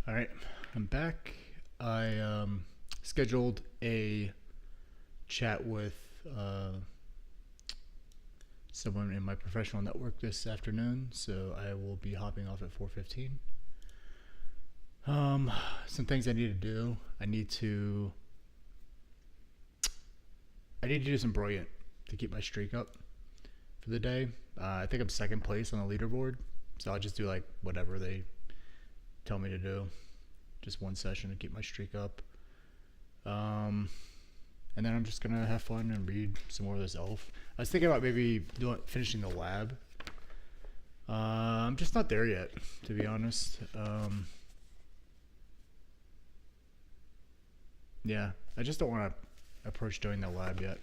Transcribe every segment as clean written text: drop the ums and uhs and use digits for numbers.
All right, I'm back. I scheduled a chat with uh, someone in my professional network this afternoon, so I will be hopping off at 4:15. Um, some things I need to do. I need to do some brilliant to keep my streak up for the day. I think I'm second place on the leaderboard, so I'll just do like whatever they tell me to do. Just one session to keep my streak up. Um, and then I'm just gonna have fun and read some more of this Elf. I was thinking about maybe finishing the lab. I'm just not there yet, to be honest. Yeah, I just don't want to approach doing the lab yet.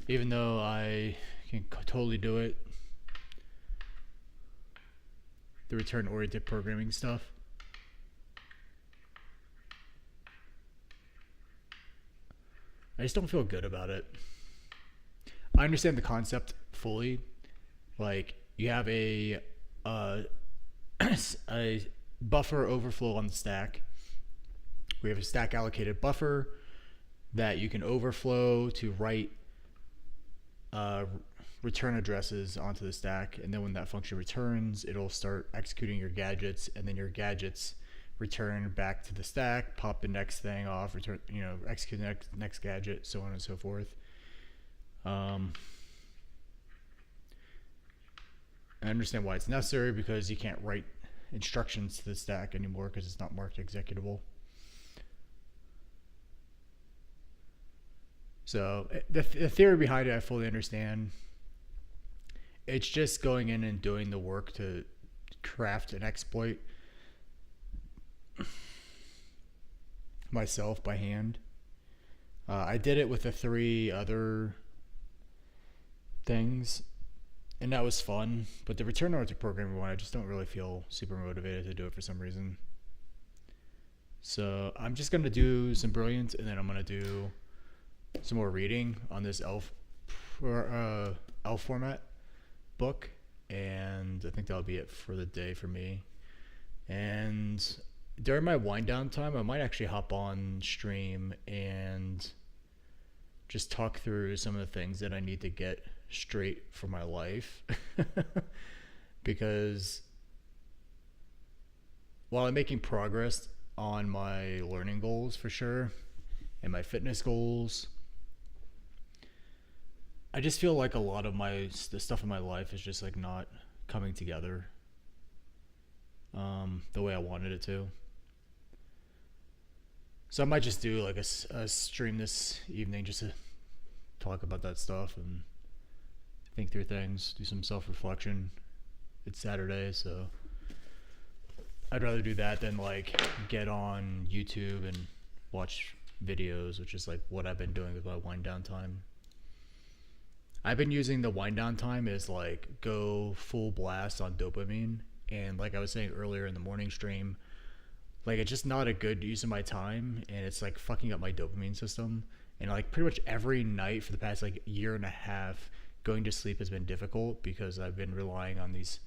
Even though I can totally do it, the return-oriented programming stuff. I just don't feel good about it. I understand the concept fully. Like, you have a a buffer overflow on the stack. We have a stack allocated buffer that you can overflow to write return addresses onto the stack, and then when that function returns, it'll start executing your gadgets, and then your gadgets return back to the stack, pop the next thing off, return, execute the next gadget, so on and so forth. I understand why it's necessary, because you can't write instructions to the stack anymore because it's not marked executable. So the theory behind it, I fully understand. It's just going in and doing the work to craft an exploit myself by hand. I did it with the 3 other things, and that was fun. But the return-oriented programming one, I just don't really feel super motivated to do it for some reason. So I'm just going to do some brilliant, and then I'm going to do some more reading on this elf format book, and I think that'll be it for the day for me. And during my wind down time, I might actually hop on stream and just talk through some of the things that I need to get straight for my life. Because while I'm making progress on my learning goals for sure, and my fitness goals, I just feel like a lot of the stuff in my life is just like not coming together the way I wanted it to. So I might just do like a stream this evening just to talk about that stuff and think through things, do some self-reflection. It's Saturday, so I'd rather do that than like get on YouTube and watch videos, which is like what I've been doing with my wind down time. I've been using the wind down time as like go full blast on dopamine, and like I was saying earlier in the morning stream, like it's just not a good use of my time, and it's like fucking up my dopamine system. And like pretty much every night for the past like year and a half, going to sleep has been difficult because I've been relying on these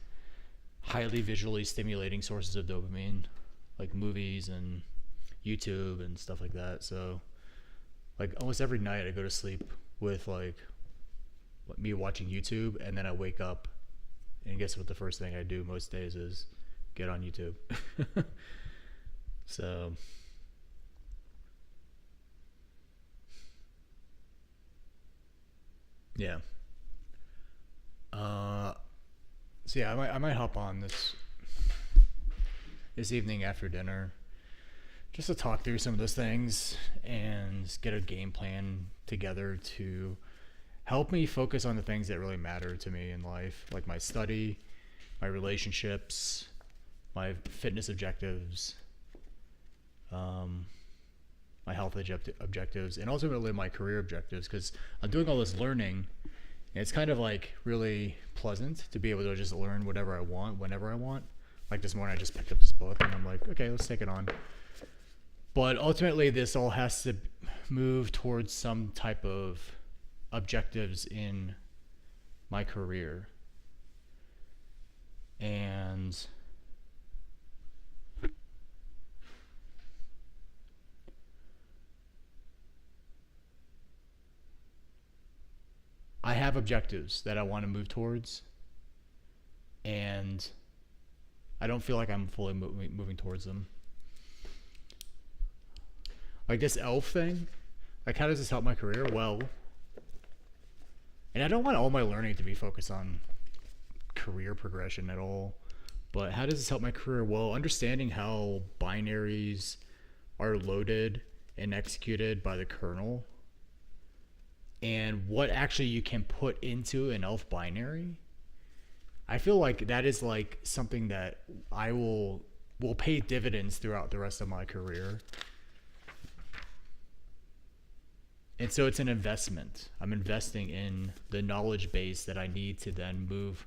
highly visually stimulating sources of dopamine, like movies and YouTube and stuff like that. So like almost every night I go to sleep with like me watching YouTube, and then I wake up, and guess what the first thing I do most days is get on YouTube. So yeah. So yeah, I might hop on this evening after dinner just to talk through some of those things and get a game plan together to help me focus on the things that really matter to me in life, like my study, my relationships, my fitness objectives, my health objectives, and ultimately my career objectives, because I'm doing all this learning, and it's kind of like really pleasant to be able to just learn whatever I want, whenever I want. Like this morning I just picked up this book, and I'm like, okay, let's take it on. But ultimately this all has to move towards some type of objectives in my career. And I have objectives that I want to move towards, and I don't feel like I'm fully moving towards them. Like this elf thing, like how does this help my career? Well, and I don't want all my learning to be focused on career progression at all, but how does this help my career? Well, understanding how binaries are loaded and executed by the kernel, and what actually you can put into an elf binary. I feel like that is like something that I will pay dividends throughout the rest of my career. And so it's an investment. I'm investing in the knowledge base that I need to then move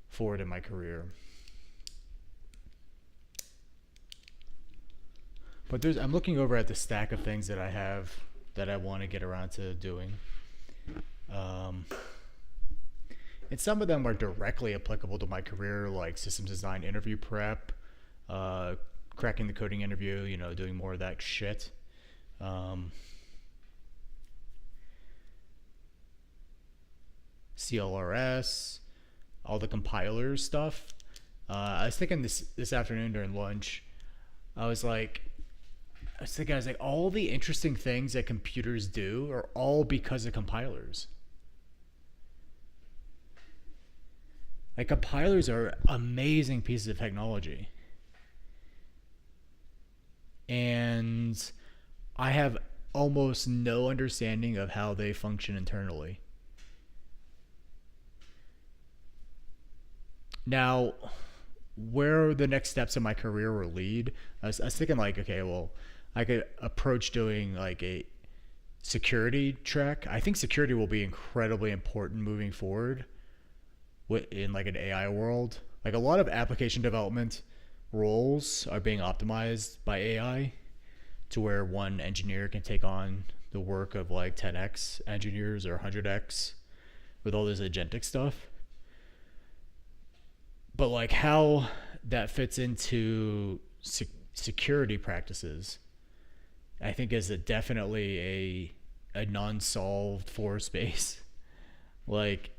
forward in my career. But I'm looking over at the stack of things that I have that I want to get around to doing. And some of them are directly applicable to my career, like systems design interview prep, cracking the coding interview, doing more of that shit. CLRS, all the compiler stuff. I was thinking this afternoon during lunch, I was like, all the interesting things that computers do are all because of compilers. Like, compilers are amazing pieces of technology. And I have almost no understanding of how they function internally. Now, where the next steps in my career will lead, I was thinking like, okay, well, I could approach doing like a security track. I think security will be incredibly important moving forward in like an AI world. Like a lot of application development roles are being optimized by AI to where one engineer can take on the work of like 10x engineers or 100x with all this agentic stuff. But like how that fits into security practices, I think is definitely a non-solved for space. Like,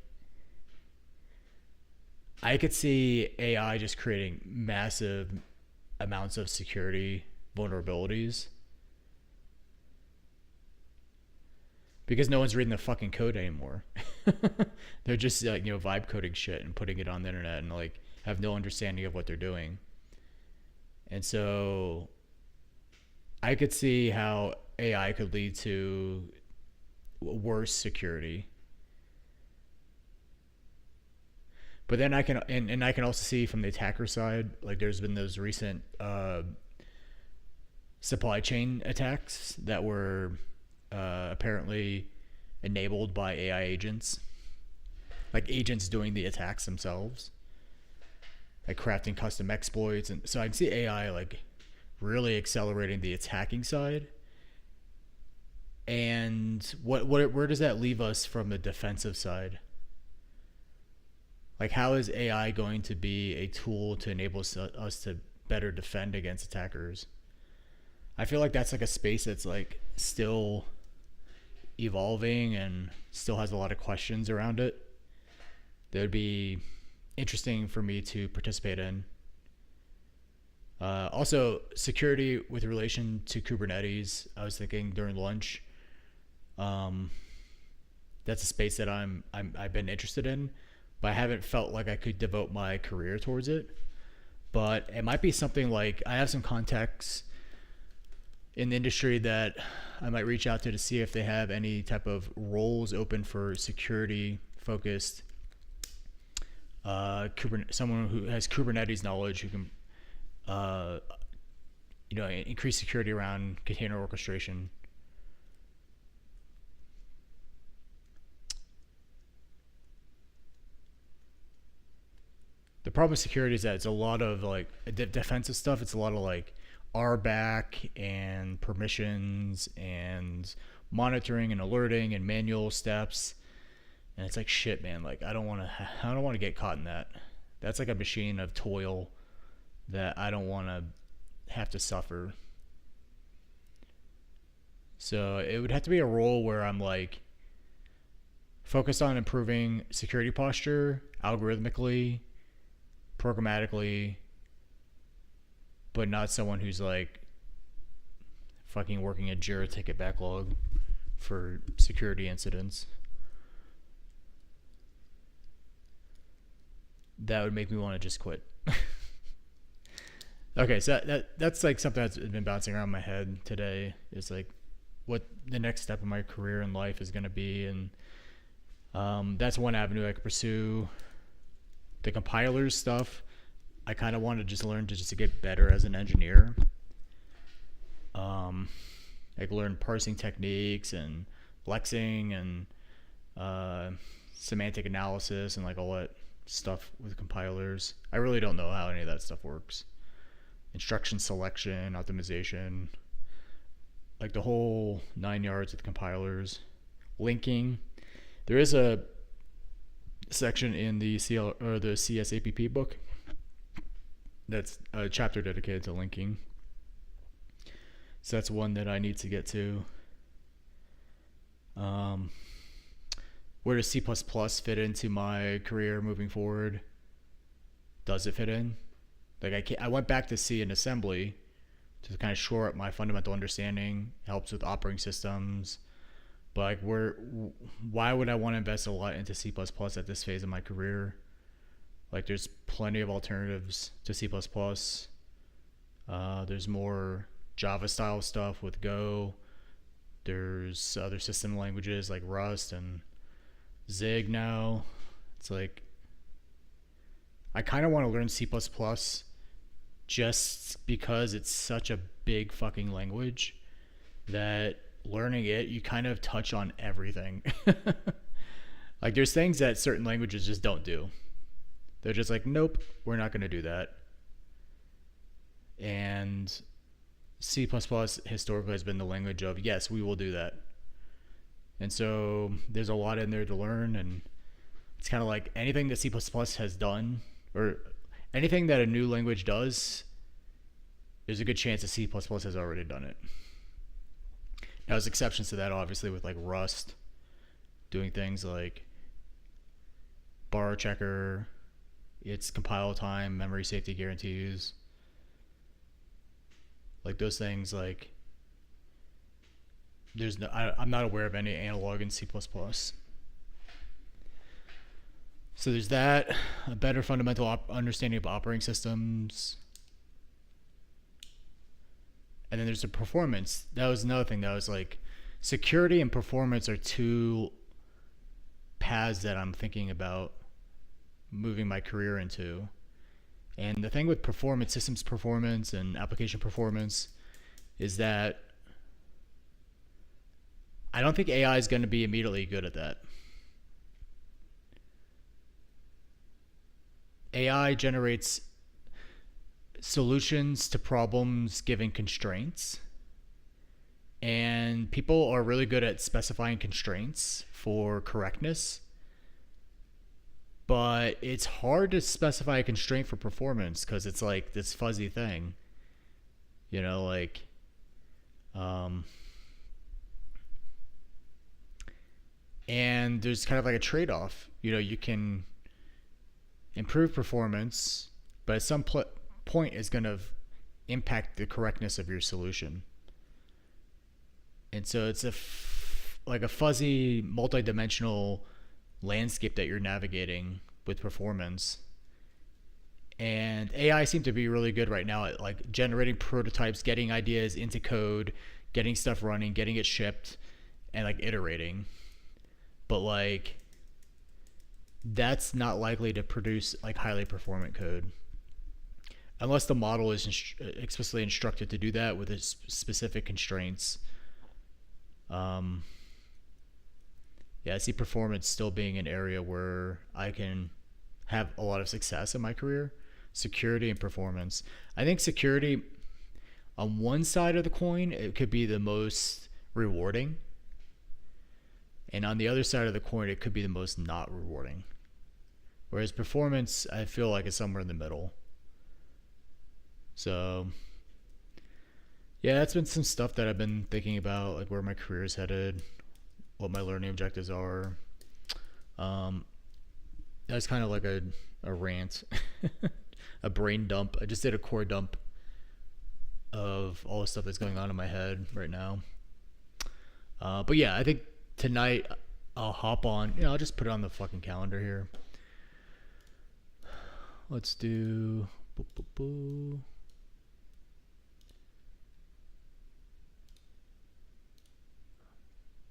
I could see AI just creating massive amounts of security vulnerabilities because no one's reading the fucking code anymore. They're just like, vibe coding shit and putting it on the internet and like have no understanding of what they're doing. And so I could see how AI could lead to worse security. But then I can and I can also see from the attacker side, like there's been those recent supply chain attacks that were apparently enabled by AI agents, like agents doing the attacks themselves, like crafting custom exploits. And so I can see AI like really accelerating the attacking side. And where does that leave us from the defensive side? Like, how is AI going to be a tool to enable us to better defend against attackers? I feel like that's like a space that's like still evolving and still has a lot of questions around it that would be interesting for me to participate in. Also, security with relation to Kubernetes. I was thinking during lunch. That's a space that I've been interested in, but I haven't felt like I could devote my career towards it. But it might be something like I have some contacts in the industry that I might reach out to see if they have any type of roles open for security focused someone who has Kubernetes knowledge who can increase security around container orchestration. The problem with security is that it's a lot of like defensive stuff. It's a lot of like RBAC and permissions and monitoring and alerting and manual steps. And it's like, shit, man, like I don't want to get caught in that. That's like a machine of toil that I don't want to have to suffer. So it would have to be a role where I'm like focused on improving security posture algorithmically, programmatically, but not someone who's like fucking working a Jira ticket backlog for security incidents. That would make me want to just quit. Okay, so that's like something that's been bouncing around my head today. Is like what the next step in my career and life is going to be, and that's one avenue I could pursue. The compilers stuff, I kind of want to just learn to get better as an engineer. Like learn parsing techniques and lexing and semantic analysis and like all that stuff with compilers. I really don't know how any of that stuff works. Instruction selection, optimization, like the whole 9 yards with compilers. Linking. There is a section in the the CSAPP book that's a chapter dedicated to linking. So that's one that I need to get to. Where does C++ fit into my career moving forward? Does it fit in? Like I went back to C in assembly to kind of shore up my fundamental understanding. Helps with operating systems. But like why would I want to invest a lot into C++ at this phase of my career? Like there's plenty of alternatives to C++. There's more Java style stuff with Go. There's other system languages like Rust and Zig now. It's like I kind of want to learn C++ just because it's such a big fucking language that learning it, you kind of touch on everything. Like there's things that certain languages just don't do. They're just like, nope, we're not going to do that. And C++ historically has been the language of, yes, we will do that. And so there's a lot in there to learn, and it's kind of like anything that C++ has done, or anything that a new language does, there's a good chance that C++ has already done it. Now, there's exceptions to that, obviously, with like Rust doing things like borrow checker, its compile time, memory safety guarantees. Like those things, like there's no, I'm not aware of any analog in C++. So there's that, a better fundamental understanding of operating systems. And then there's the performance. That was another thing that was like, security and performance are two paths that I'm thinking about moving my career into. And the thing with performance, systems performance and application performance, is that I don't think AI is going to be immediately good at that. AI generates solutions to problems given constraints. And people are really good at specifying constraints for correctness. But it's hard to specify a constraint for performance because it's like this fuzzy thing. You know, like, and there's kind of like a trade-off. You know, you can improve performance, but at some point it's going to impact the correctness of your solution. And so it's like a fuzzy, multi-dimensional landscape that you're navigating with performance. And AI seems to be really good right now at like generating prototypes, getting ideas into code, getting stuff running, getting it shipped, and like iterating. But like that's not likely to produce like highly performant code unless the model is explicitly instructed to do that with its specific constraints. Yeah, I see performance still being an area where I can have a lot of success in my career. Security and performance. I think security, on one side of the coin, it could be the most rewarding. And on the other side of the coin, it could be the most not rewarding. Whereas performance, I feel like it's somewhere in the middle. So, yeah, that's been some stuff that I've been thinking about, like where my career is headed, what my learning objectives are. Um, that was kind of like a rant, a brain dump. I just did a core dump of all the stuff that's going on in my head right now. But yeah, I think tonight I'll hop on. I'll just put it on the fucking calendar here. Let's do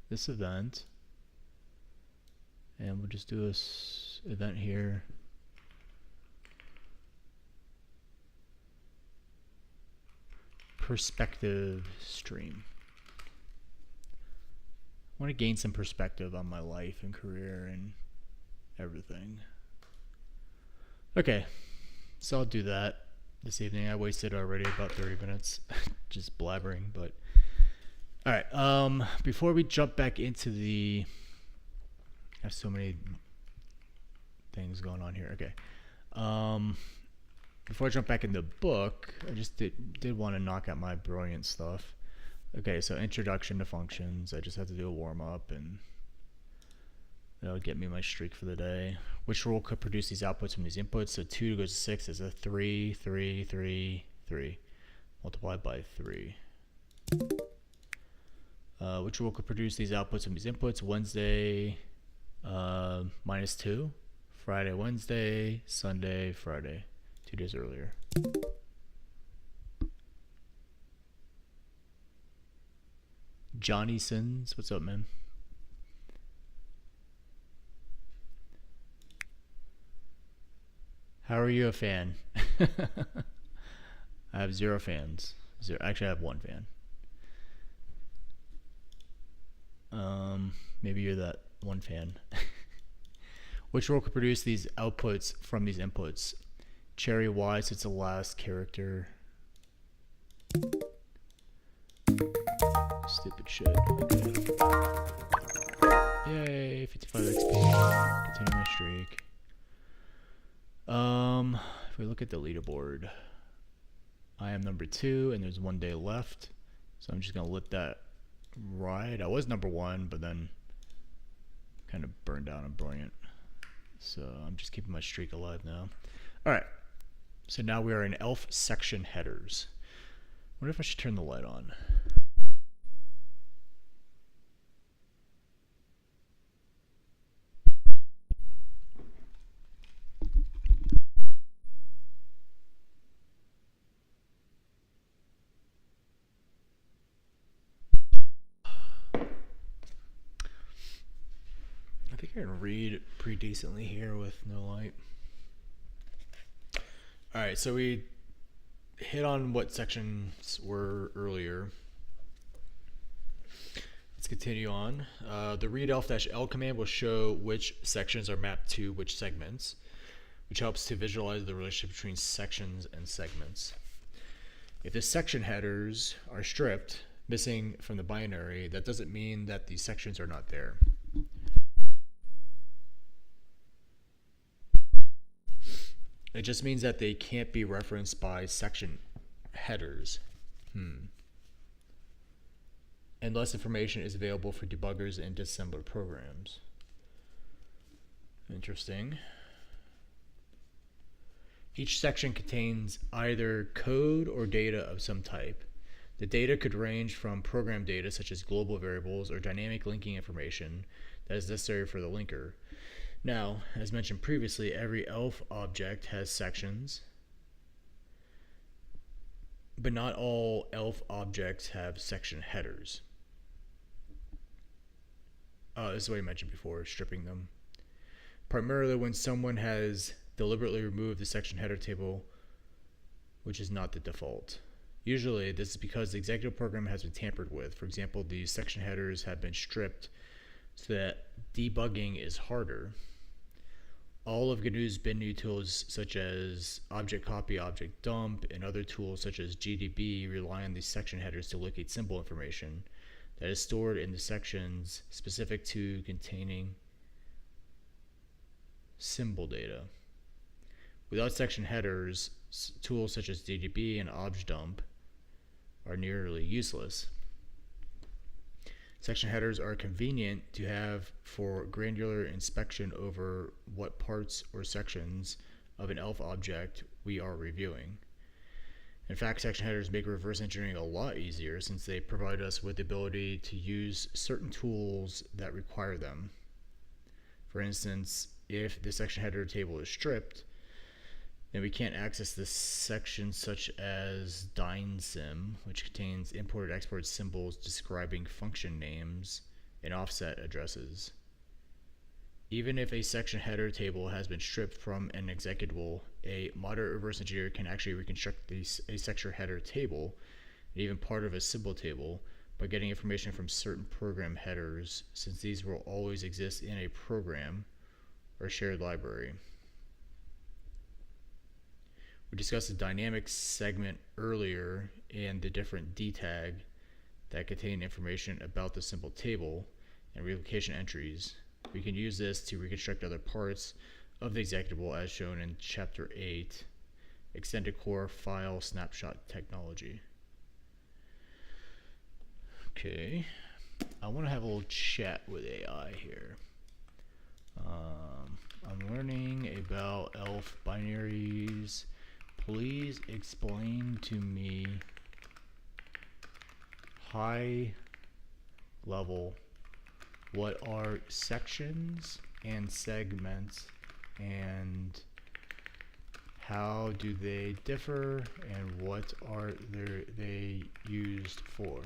this event, and we'll just do this event here. Perspective stream. I want to gain some perspective on my life and career and everything. Okay, so I'll do that this evening. I wasted already about 30 minutes just blabbering, but all right. Before we jump back into I have so many things going on here. Okay. Before I jump back in the book, I just did want to knock out my brilliant stuff. Okay, so introduction to functions. I just have to do a warm up, and that'll get me my streak for the day. Which rule could produce these outputs from these inputs? So 2 goes to 6 is a 3, 3, 3, 3, multiplied by 3. Which rule could produce these outputs from these inputs? Wednesday, minus 2. Friday, Wednesday, Sunday, Friday. 2 days earlier. Johnny Sins, what's up, man? How are you a fan? I have 0 fans. Actually, I have 1 fan. Maybe you're that 1 fan. Which rule could produce these outputs from these inputs? Cherry Y, so it's the last character. Stupid shit. Okay. Yay, 55 XP. Continue my streak. If we look at the leaderboard, I am number 2, and there's 1 day left. So I'm just gonna let that ride. I was number 1, but then kind of burned out on brilliant. So I'm just keeping my streak alive now. All right. So now we are in ELF section headers. I wonder if I should turn the light on. I think I can read pretty decently here with no light. All right, so we hit on what sections were earlier. Let's continue on. The read elf-l command will show which sections are mapped to which segments, which helps to visualize the relationship between sections and segments. If the section headers are stripped, missing from the binary, that doesn't mean that the sections are not there. It just means that they can't be referenced by section headers. Unless information is available for debuggers and disassembler programs. Interesting. Each section contains either code or data of some type. The data could range from program data such as global variables or dynamic linking information that is necessary for the linker. Now, as mentioned previously, every ELF object has sections, but not all ELF objects have section headers. This is what I mentioned before, stripping them. Primarily when someone has deliberately removed the section header table, which is not the default. Usually, this is because the executive program has been tampered with. For example, these section headers have been stripped so that debugging is harder. All of GNU's bin tools such as object copy, object dump, and other tools such as GDB rely on these section headers to locate symbol information that is stored in the sections specific to containing symbol data. Without section headers, tools such as GDB and object dump are nearly useless. Section headers are convenient to have for granular inspection over what parts or sections of an ELF object we are reviewing. In fact, section headers make reverse engineering a lot easier since they provide us with the ability to use certain tools that require them. For instance, if the section header table is stripped, then we can't access the sections such as DynSym, which contains imported export symbols describing function names and offset addresses. Even if a section header table has been stripped from an executable, a moderate reverse engineer can actually reconstruct a section header table, and even part of a symbol table, by getting information from certain program headers, since these will always exist in a program or shared library. We discussed the dynamic segment earlier and the different DTAG that contain information about the symbol table and relocation entries. We can use this to reconstruct other parts of the executable as shown in Chapter 8, Extended Core File Snapshot Technology. Okay, I want to have a little chat with AI here. I'm learning about ELF binaries. Please explain to me high level what are sections and segments and how do they differ and what are they used for.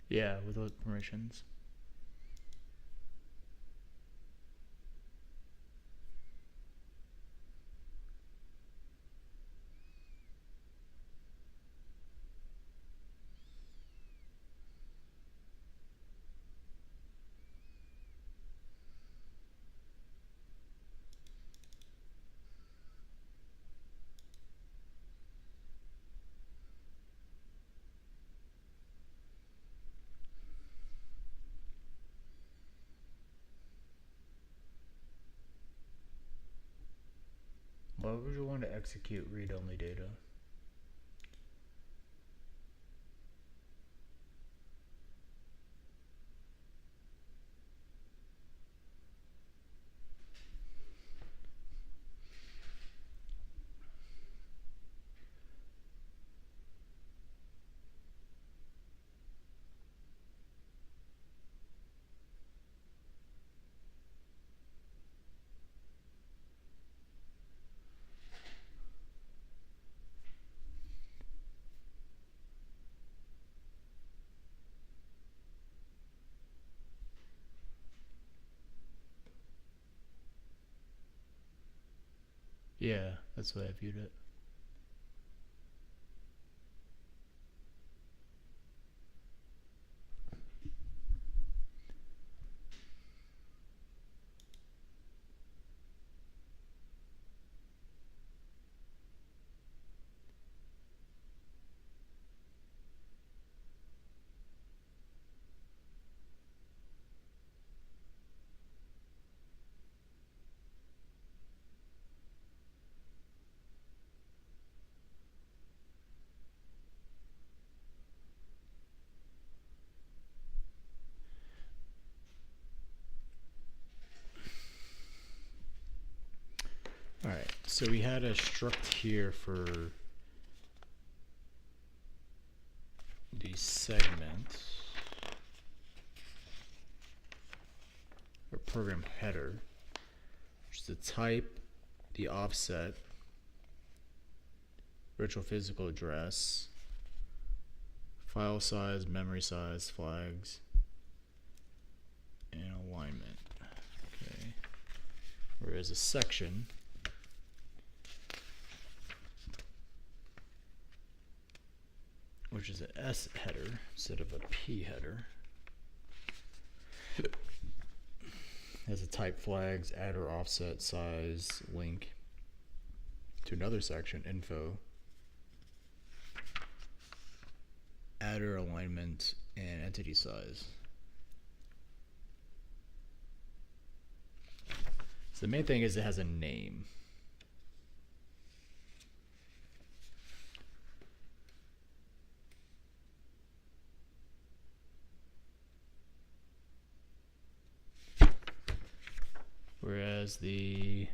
Yeah, without permissions. Why would you want to execute read-only data? Yeah, that's the way I viewed it. So we had a struct here for the segment or program header, which is the type, the offset, virtual physical address, file size, memory size, flags, and alignment. Okay. Whereas a section which is an S header instead of a P header, has a type, flags, add or offset, size, link to another section, info, adder, alignment, and entity size. So the main thing is it has a name. Whereas the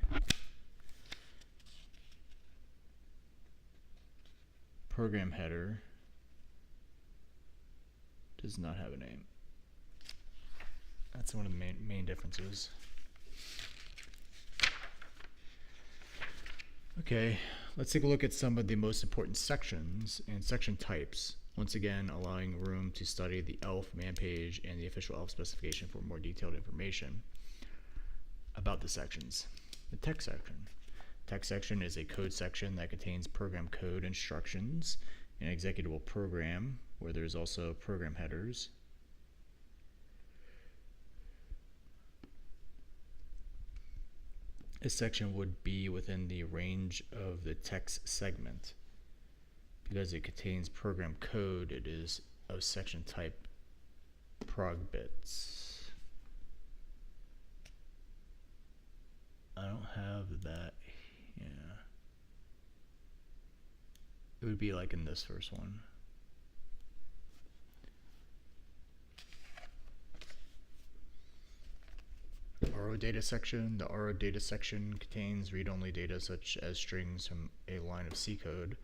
program header does not have a name. That's one of the main differences. Okay, let's take a look at some of the most important sections and section types. Once again, allowing room to study the ELF man page and the official ELF specification for more detailed information about the sections. The text section. Text section is a code section that contains program code instructions, an executable program where there's also program headers. This section would be within the range of the text segment. Because it contains program code, it is of section type prog bits. I don't have that. Yeah. It would be like in this first one. RO data section. The RO data section contains read-only data such as strings from a line of C code,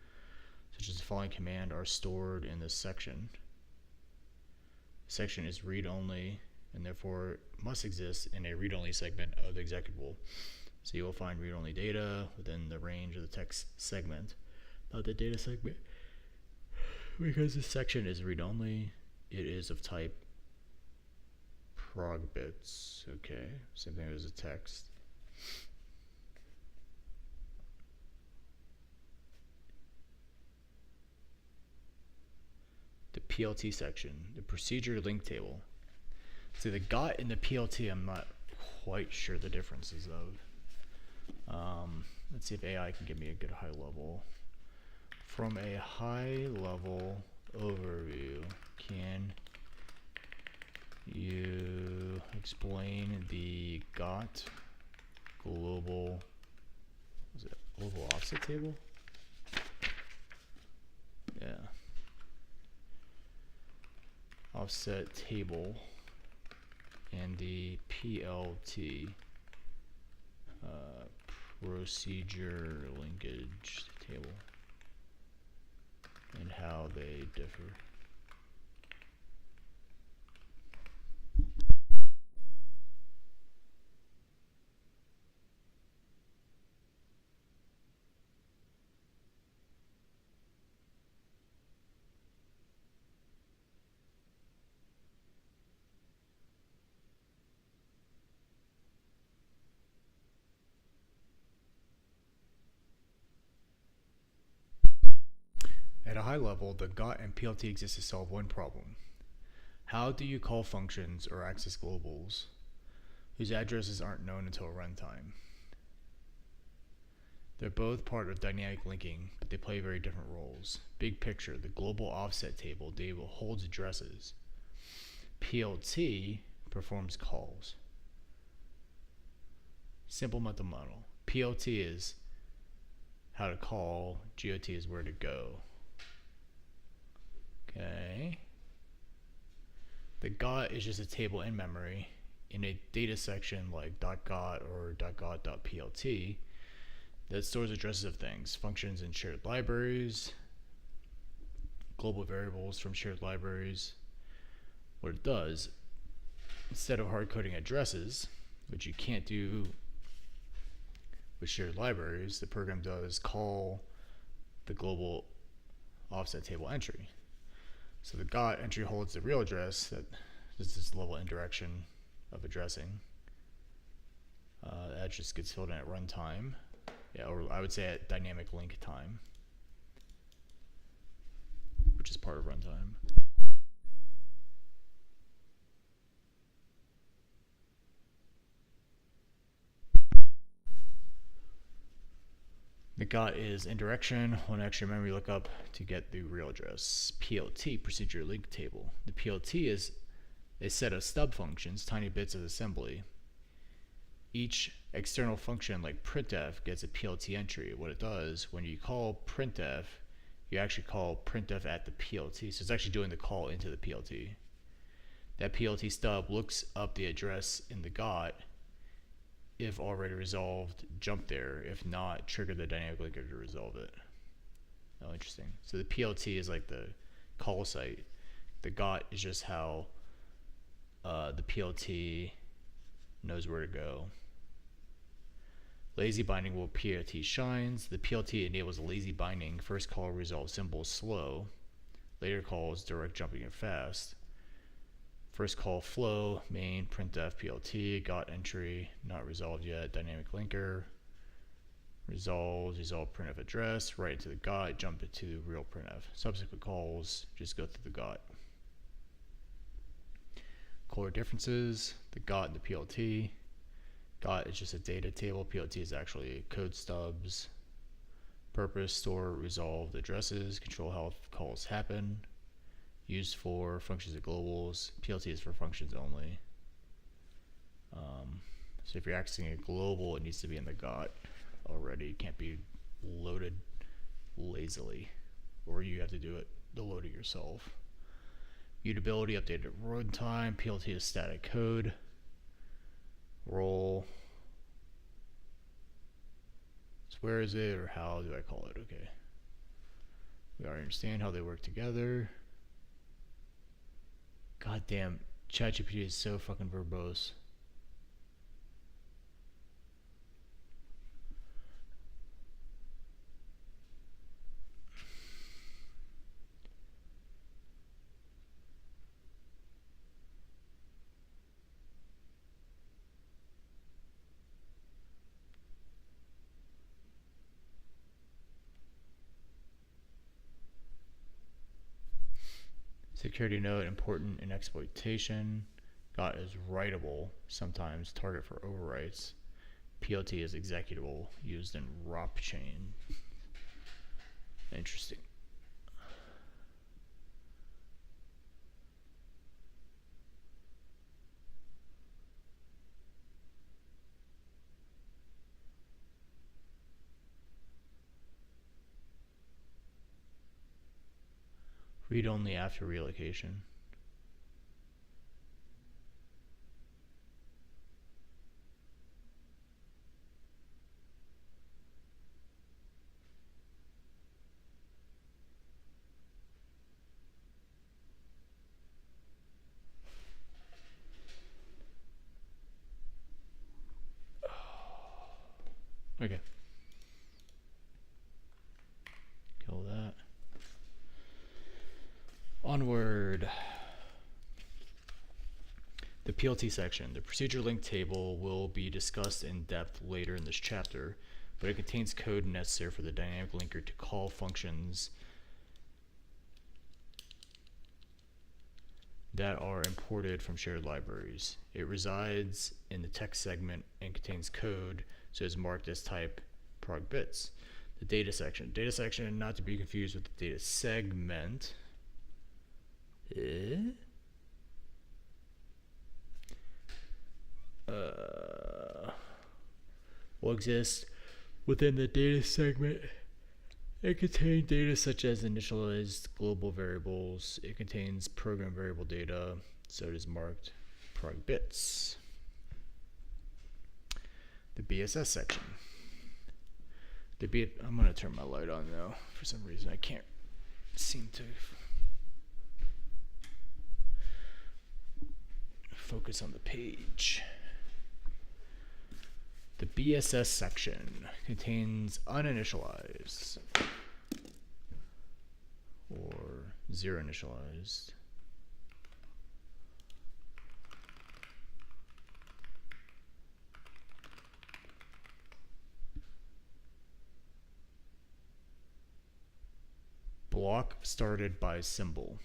such as the following command are stored in this section. The section is read-only and therefore must exist in a read-only segment of the executable. So you will find read-only data within the range of the text segment, not the data segment. Because this section is read-only, it is of type prog bits. Okay, same thing as a text. The PLT section, the procedure link table. So the GOT and the PLT, I'm not quite sure the differences of. Let's see if AI can give me a good high level. From a high level overview, can you explain the GOT global offset table? Yeah. Offset table and the PLT procedure linkage table and how they differ. At a high level, the GOT and PLT exist to solve one problem. How do you call functions or access globals whose addresses aren't known until runtime? They're both part of dynamic linking, but they play very different roles. Big picture, the global offset table holds addresses. PLT performs calls. Simple mental model. PLT is how to call, GOT is where to go. Okay. The GOT is just a table in memory. In a data section like .got or .got.plt, that stores addresses of things, functions in shared libraries, global variables from shared libraries. What it does, instead of hard coding addresses, which you can't do with shared libraries, the program does call the global offset table entry. So the GOT entry holds the real address that is this level indirection of addressing. That just gets filled in at runtime. Yeah, or I would say at dynamic link time, which is part of runtime. The GOT is indirection, one extra memory lookup to get the real address. PLT, procedure link table. The PLT is a set of stub functions, tiny bits of assembly. Each external function like printf gets a PLT entry. What it does, when you call printf, you actually call printf at the PLT. So it's actually doing the call into the PLT. That PLT stub looks up the address in the GOT. If already resolved, jump there. If not, trigger the dynamic linker to resolve it. Oh, interesting. So the PLT is like the call site. The GOT is just how the PLT knows where to go. Lazy binding while PLT shines. The PLT enables lazy binding. First call resolves symbol slow. Later calls direct jumping and fast. First call flow, main, printf, PLT, GOT entry, not resolved yet, dynamic linker, resolve printf address, right into the GOT, jump it to real printf. Subsequent calls just go through the GOT. Core differences, the GOT and the PLT. GOT is just a data table, PLT is actually code stubs. Purpose, store, resolved addresses, control how calls happen. Used for functions and globals. PLT is for functions only. So if you're accessing a global, it needs to be in the GOT already. It can't be loaded lazily, or you have to do it the load it yourself. Mutability updated at runtime. PLT is static code. Role. So where is it, or how do I call it? Okay. We already understand how they work together. God damn, ChatGPT is so fucking verbose. Security note, important in exploitation. GOT is writable, sometimes target for overwrites. PLT is executable, used in ROP chain. Interesting. Read only after relocation. Okay. Kill that. Onward. The PLT section. The procedure link table will be discussed in depth later in this chapter, but it contains code necessary for the dynamic linker to call functions that are imported from shared libraries. It resides in the text segment and contains code, so it's marked as type prog bits. The data section. Data section, not to be confused with the data segment. Will exist within the data segment. It contains data such as initialized global variables. It contains program variable data, so it is marked prog bits. The BSS section. I'm gonna turn my light on though. For some reason, I can't seem to focus on the page. The BSS section contains uninitialized or zero initialized block started by symbol.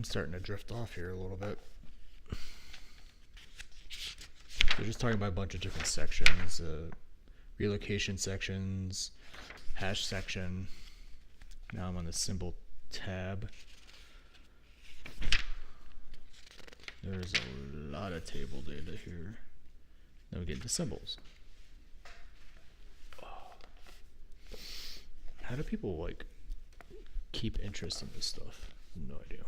I'm starting to drift off here a little bit. They're just talking about a bunch of different sections, relocation sections, hash section. Now I'm on the symbol tab. There's a lot of table data here. Then we get into symbols. How do people like keep interest in this stuff? No idea.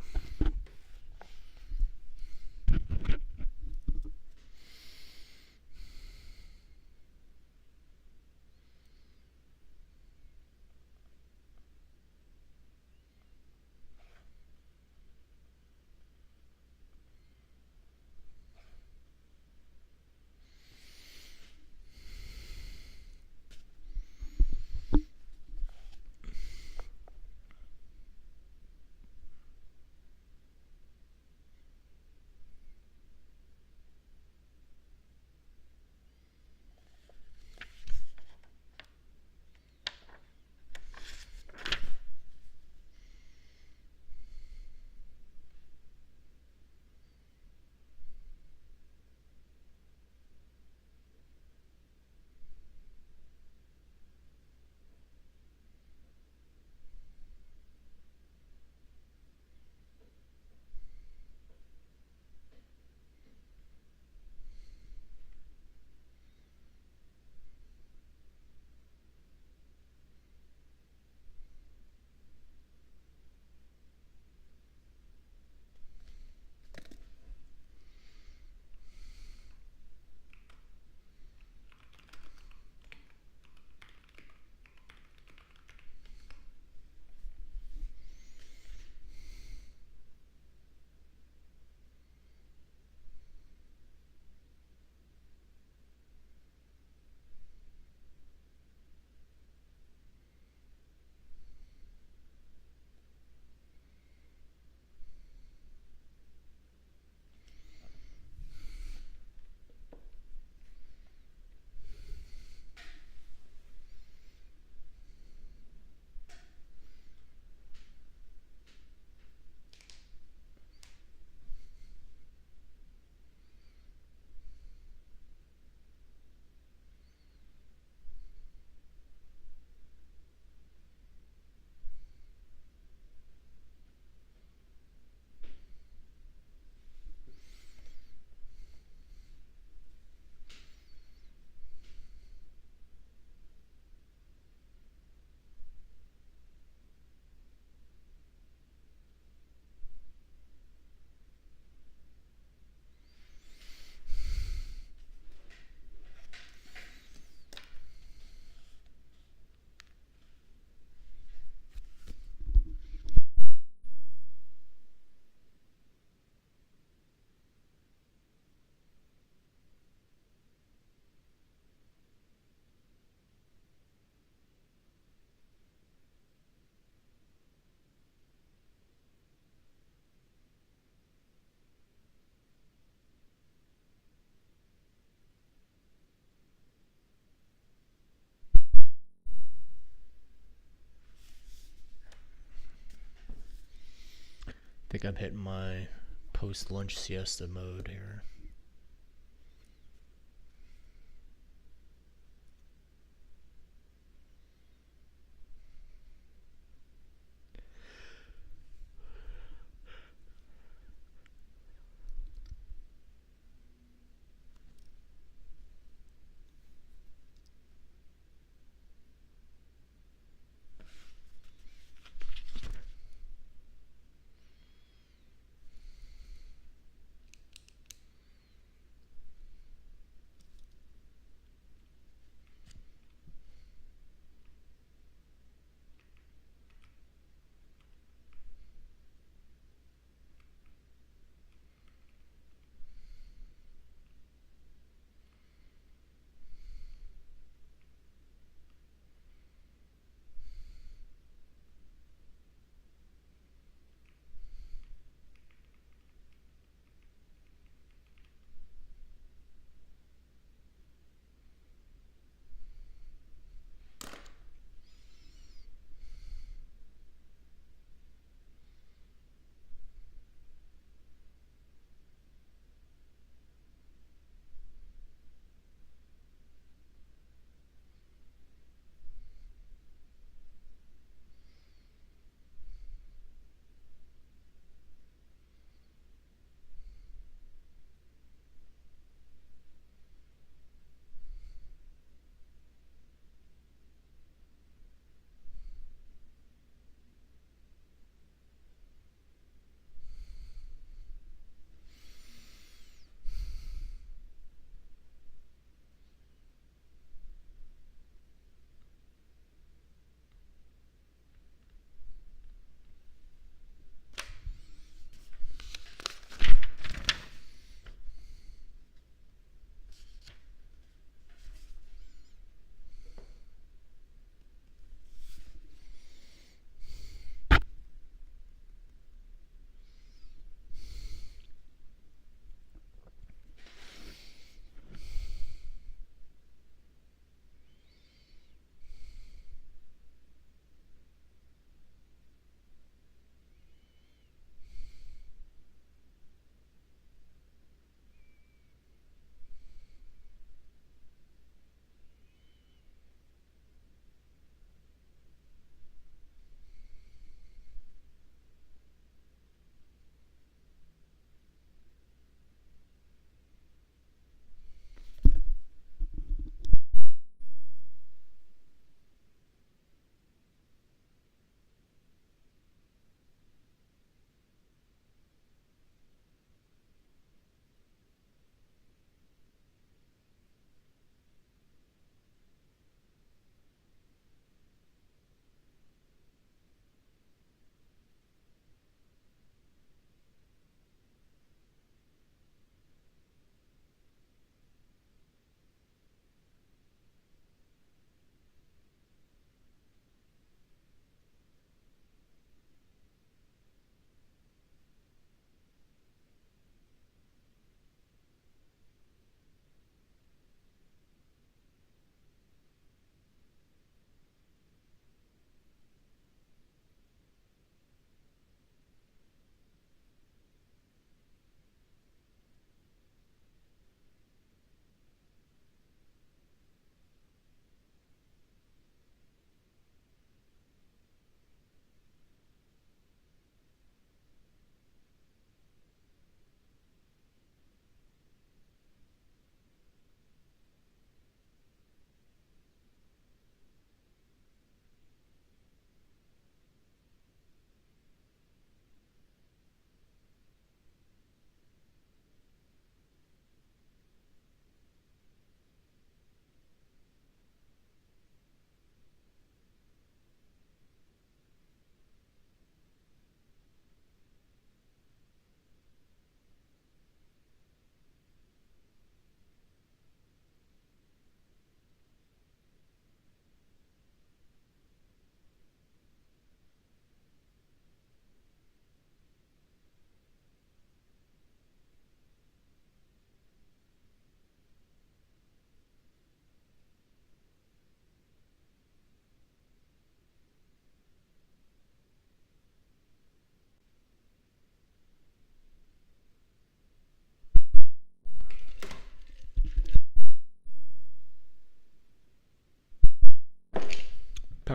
I think I'm hitting my post-lunch siesta mode here.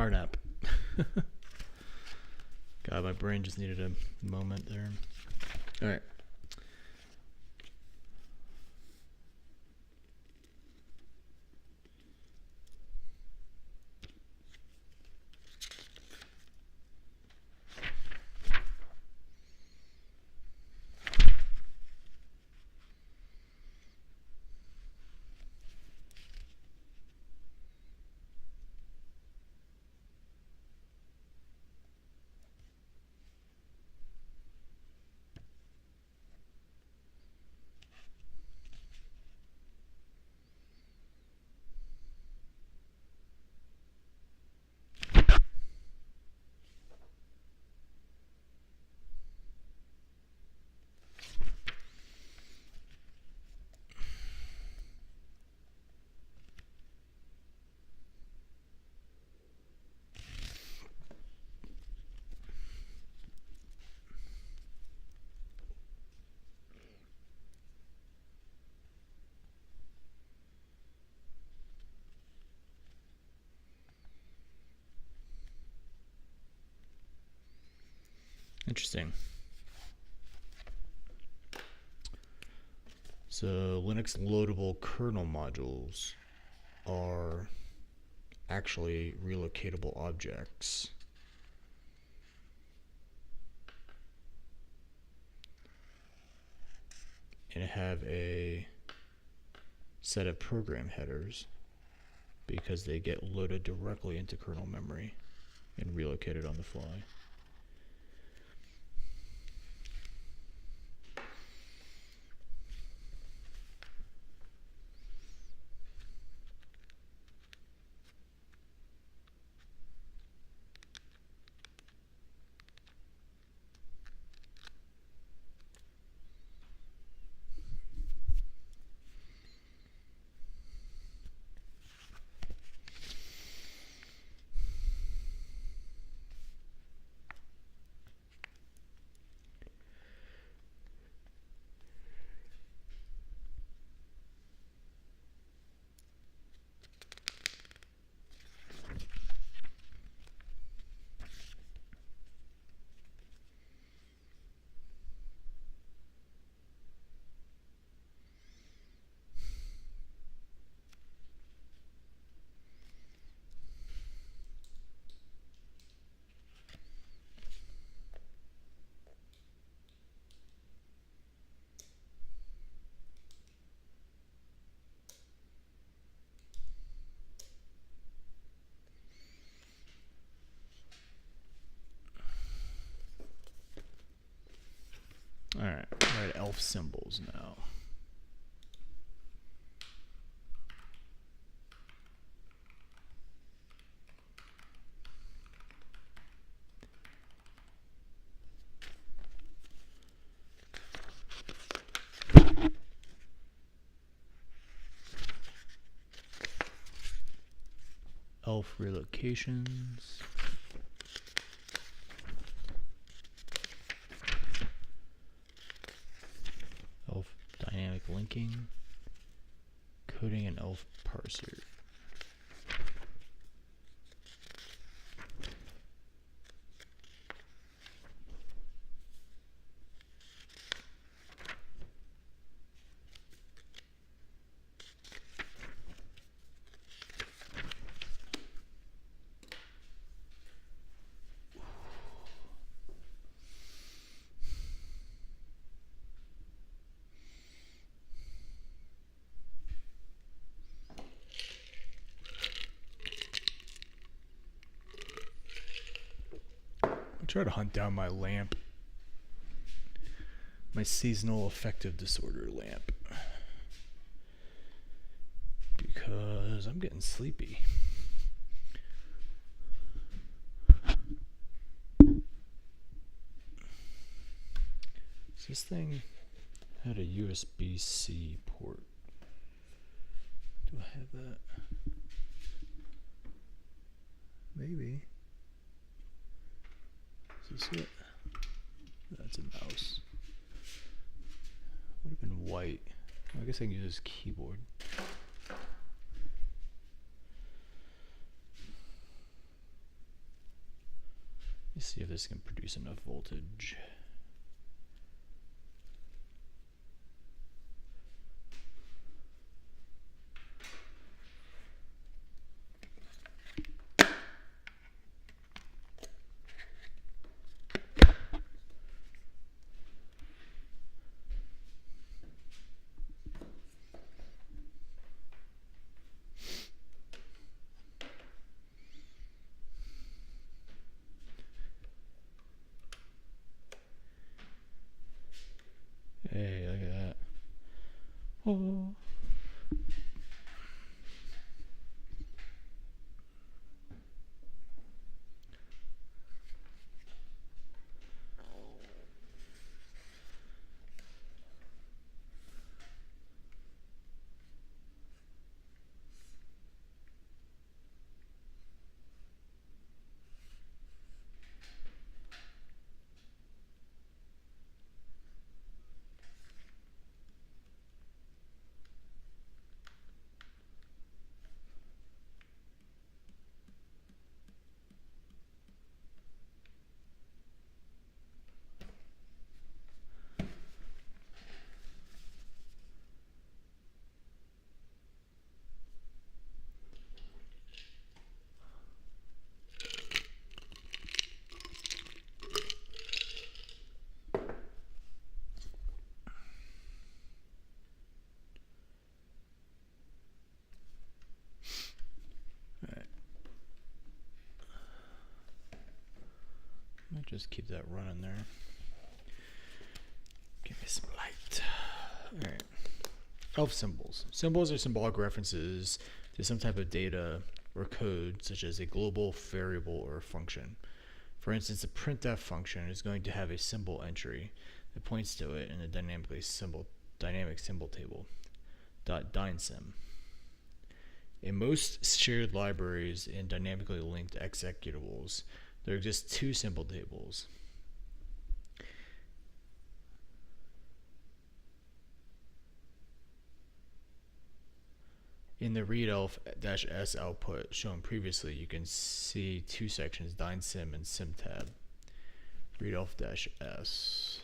Power nap. God, my brain just needed a moment there. All right. Interesting. So Linux loadable kernel modules are actually relocatable objects. And have a set of program headers because they get loaded directly into kernel memory and relocated on the fly. All right, write elf symbols now. Elf relocations. Elf dynamic linking. Coding an elf parser. Try to hunt down my lamp, my seasonal affective disorder lamp, because I'm getting sleepy. So this thing had a USB-C port. Do I have that? Maybe. Is this it? That's a mouse. Would have been white. I guess I can use this keyboard. Let's see if this can produce enough voltage. Hey, look at that. Oh. Might just keep that running there. Give me some light. Alright. Elf symbols. Symbols are symbolic references to some type of data or code, such as a global variable or function. For instance, a printf function is going to have a symbol entry that points to it in a dynamic symbol table. .dynsim. In most shared libraries and dynamically linked executables, there exist two symbol tables. In the readelf-s output shown previously, you can see two sections, dynsim and simtab. Readelf-s.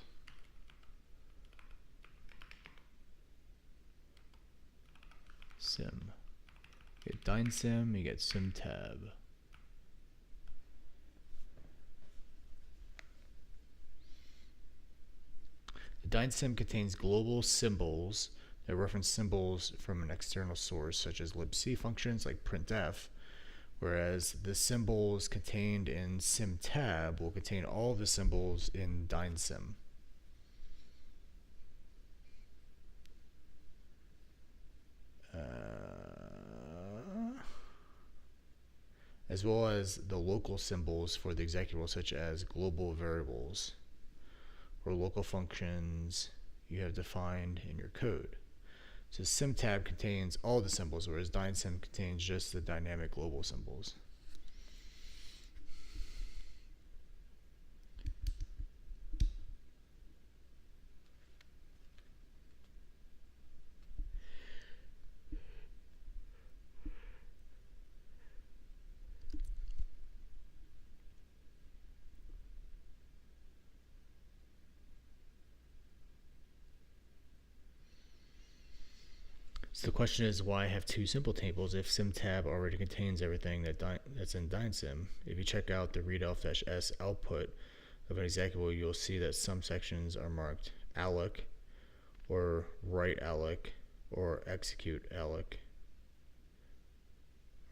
Sim. You get dynsim, you get simtab. The dynsim contains global symbols that reference symbols from an external source, such as libc functions like printf, whereas the symbols contained in simtab will contain all the symbols in dynsim. As well as the local symbols for the executable, such as global variables or local functions you have defined in your code. So simtab contains all the symbols, whereas dynsim contains just the dynamic global symbols. So the question is, why have two symbol tables if simtab already contains everything that's in dynsim? If you check out the readelf-s output of an executable, you'll see that some sections are marked alloc, or write alloc, or execute alloc,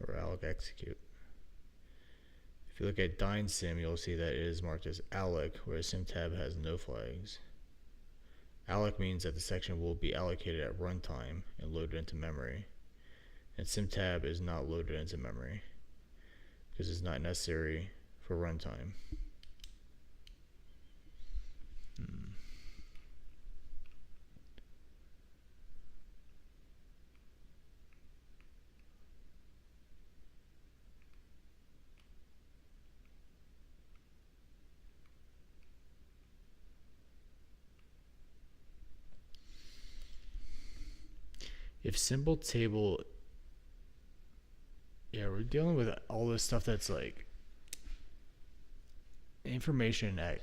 or alloc execute. If you look at dynsim, you'll see that it is marked as alloc, whereas simtab has no flags. Alloc means that the section will be allocated at runtime and loaded into memory, and simtab is not loaded into memory because it's not necessary for runtime. If symbol table, yeah, we're dealing with all this stuff that's like information at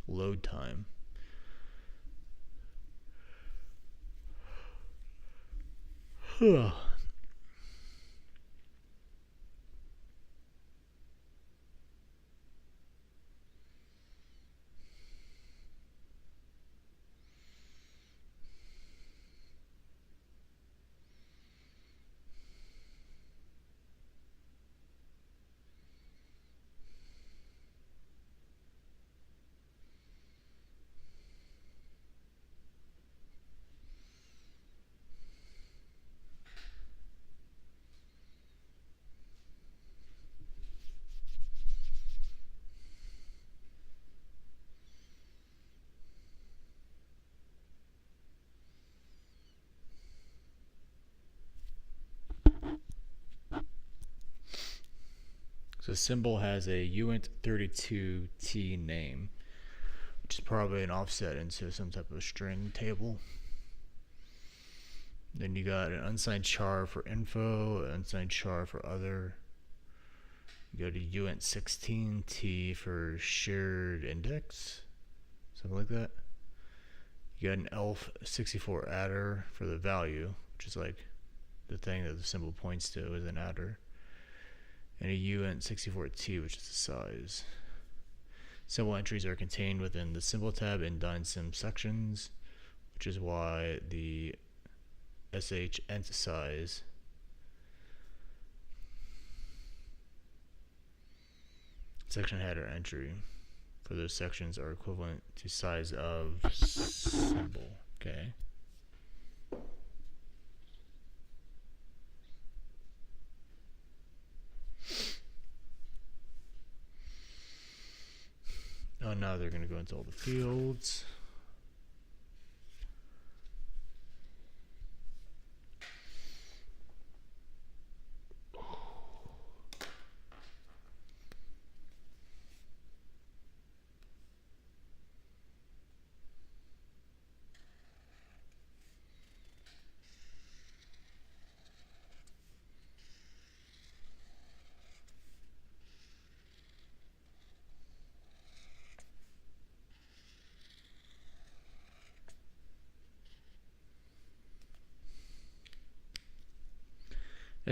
load time. So the symbol has a uint32t name, which is probably an offset into some type of string table. Then you got an unsigned char for info, an unsigned char for other. You got a uint16t for shared index, something like that. You got an elf64 adder for the value, which is like the thing that the symbol points to is an adder. And a uint64t, which is the size. Symbol entries are contained within the symbol tab in DynSym sections, which is why the sh ent size section header entry for those sections are equivalent to size of symbol. Okay. Oh, now they're going to go into all the fields.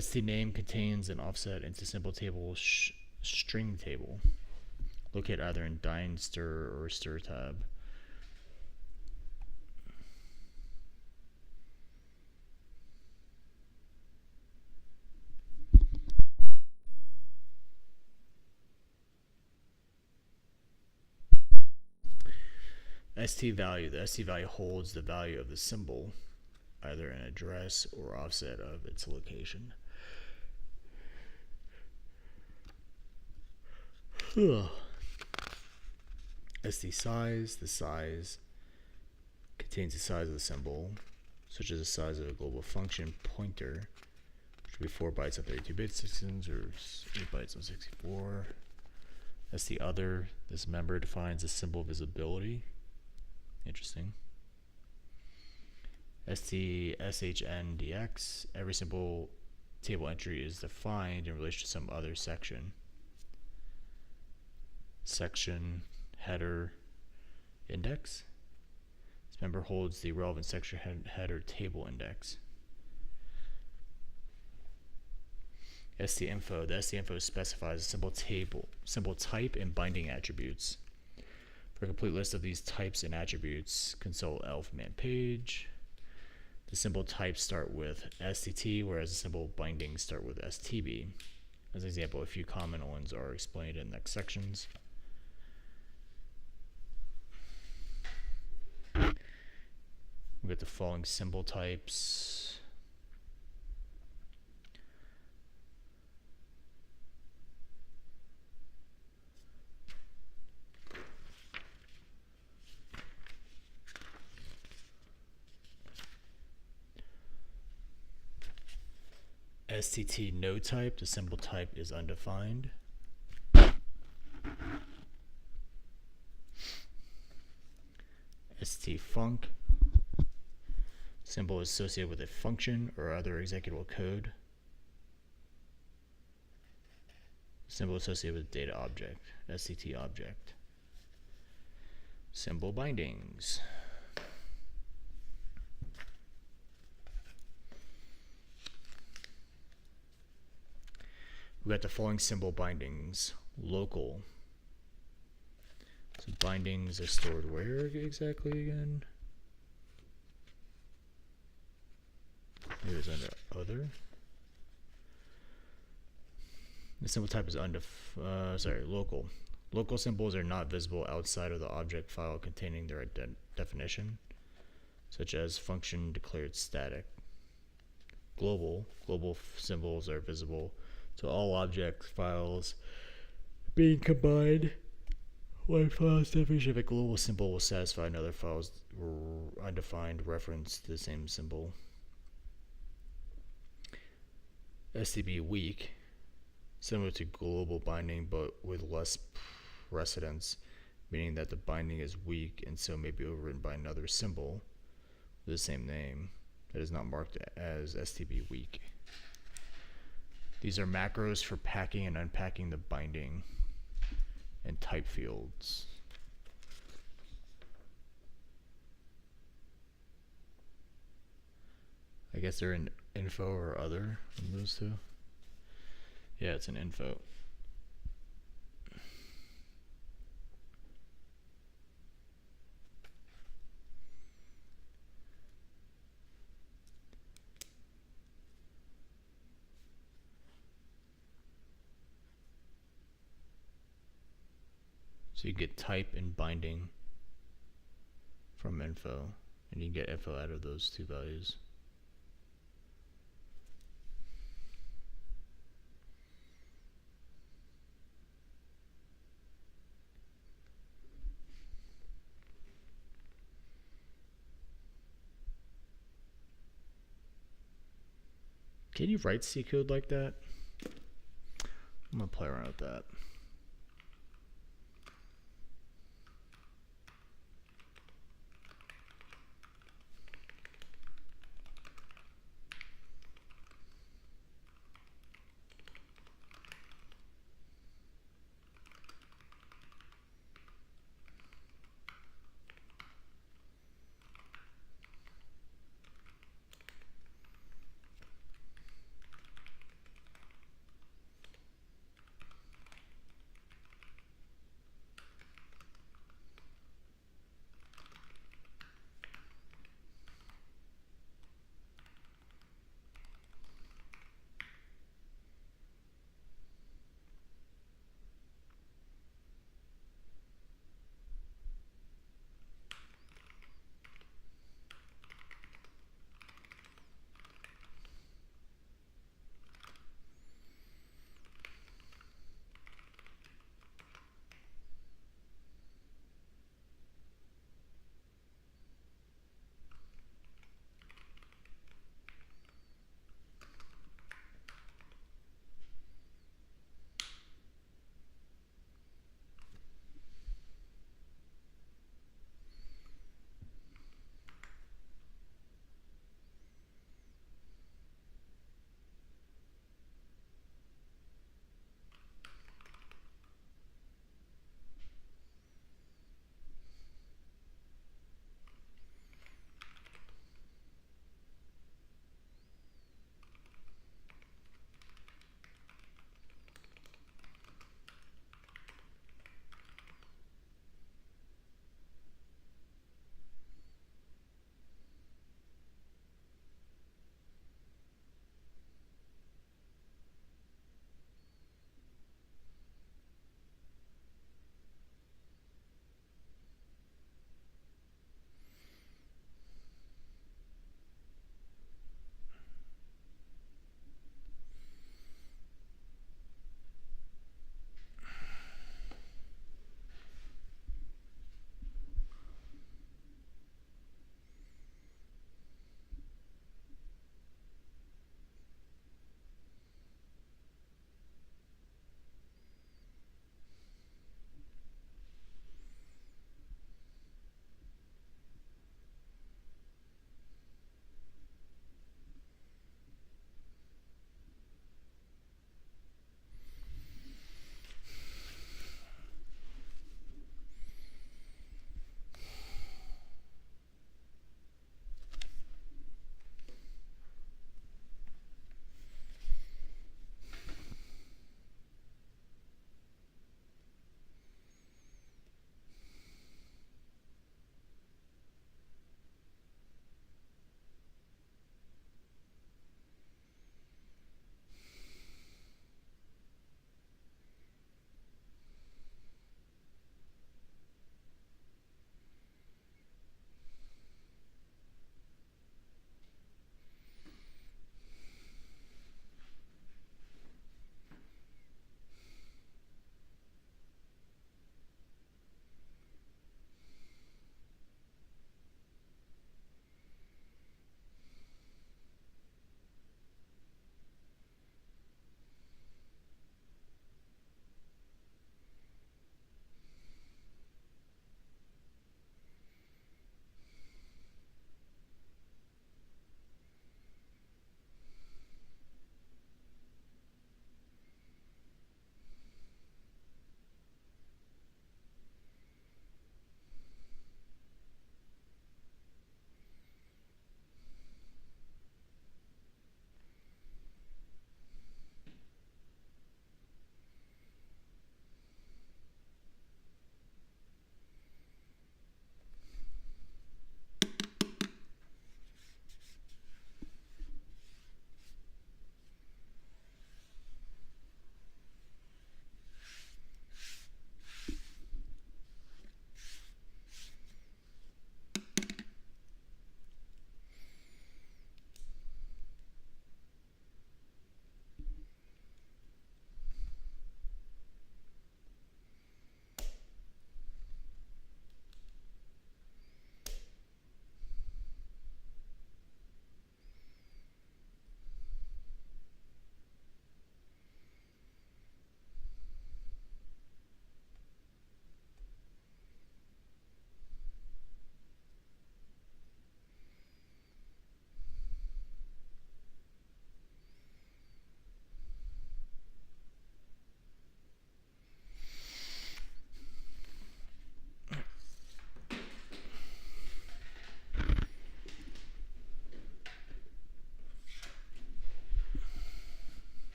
St name contains an offset into symbol table string table, located either in dyn_stir or stir tab. St value. The st value holds the value of the symbol, either an address or offset of its location. St size. The size contains the size of the symbol, such as the size of a global function pointer, which would be 4 bytes on 32-bit systems or 8 bytes on 64. St other. This member defines the symbol visibility. Interesting. SHNDX. Every symbol table entry is defined in relation to some other section. Section header index. This member holds the relevant section header table index. STInfo. The STInfo specifies a symbol type and binding attributes. For a complete list of these types and attributes, consult elf man page. The symbol types start with STT, whereas the symbol bindings start with STB. As an example, a few common ones are explained in the next sections. We get the following symbol types. STT no type, the symbol type is undefined. stfunc, symbol is associated with a function or other executable code. Symbol associated with data object, STT object. Symbol bindings. We got the following symbol bindings. Local. So bindings are stored where exactly again? Maybe it's under other. The symbol type is local. Local symbols are not visible outside of the object file containing their definition, such as function declared static. Global symbols are visible to all object files being combined. One file's definition of a global symbol will satisfy another file's undefined reference to the same symbol. STB weak, similar to global binding but with less precedence, meaning that the binding is weak and so may be overwritten by another symbol with the same name that is not marked as STB weak. These are macros for packing and unpacking the binding and type fields. I guess they're in info or other in those two. Yeah, it's an info. So you get type and binding from info, and you can get info out of those two values. Can you write C code like that? I'm gonna play around with that.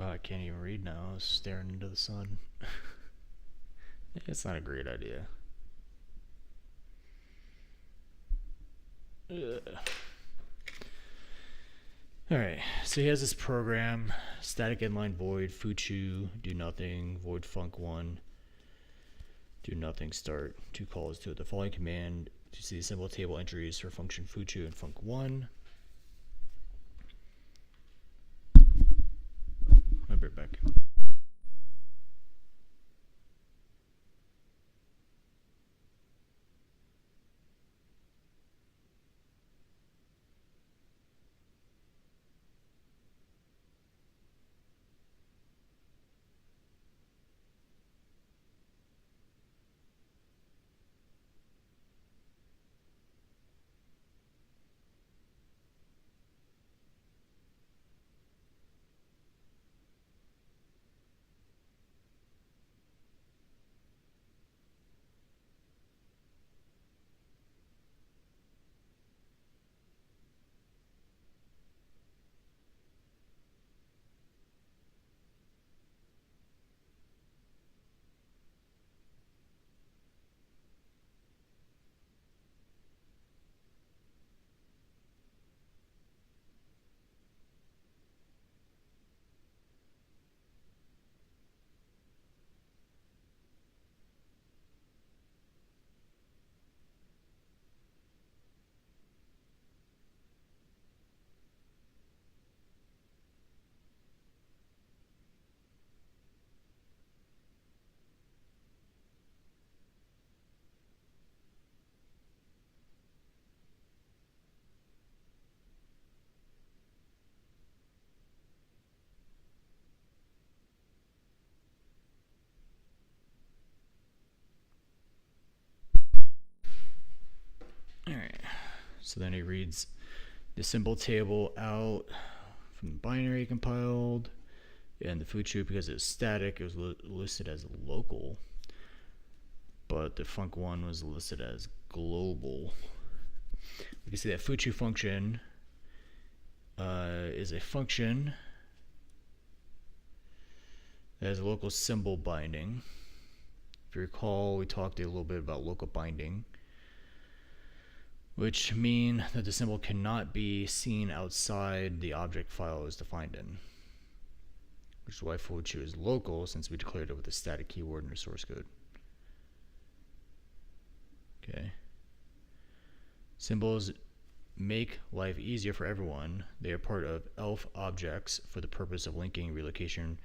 Oh, I can't even read now. I was staring into the sun. It's not a great idea. Alright, so he has this program, static inline void, foo-choo, do nothing, void func1, do nothing, start, two calls to the following command to see the symbol table entries for function foo-choo and func1. I'll be right back. Alright, so then he reads the symbol table out from the binary compiled, and the foo-choo, because it's static, it was listed as local, but the func1 was listed as global. We can see that foo-choo function is a function that has a local symbol binding. If you recall, we talked a little bit about local binding, which mean that the symbol cannot be seen outside the object file it was defined in, which is why foo-choo is local, since we declared it with a static keyword in our source code. Okay. Symbols make life easier for everyone. They are part of ELF objects for the purpose of linking, relocation,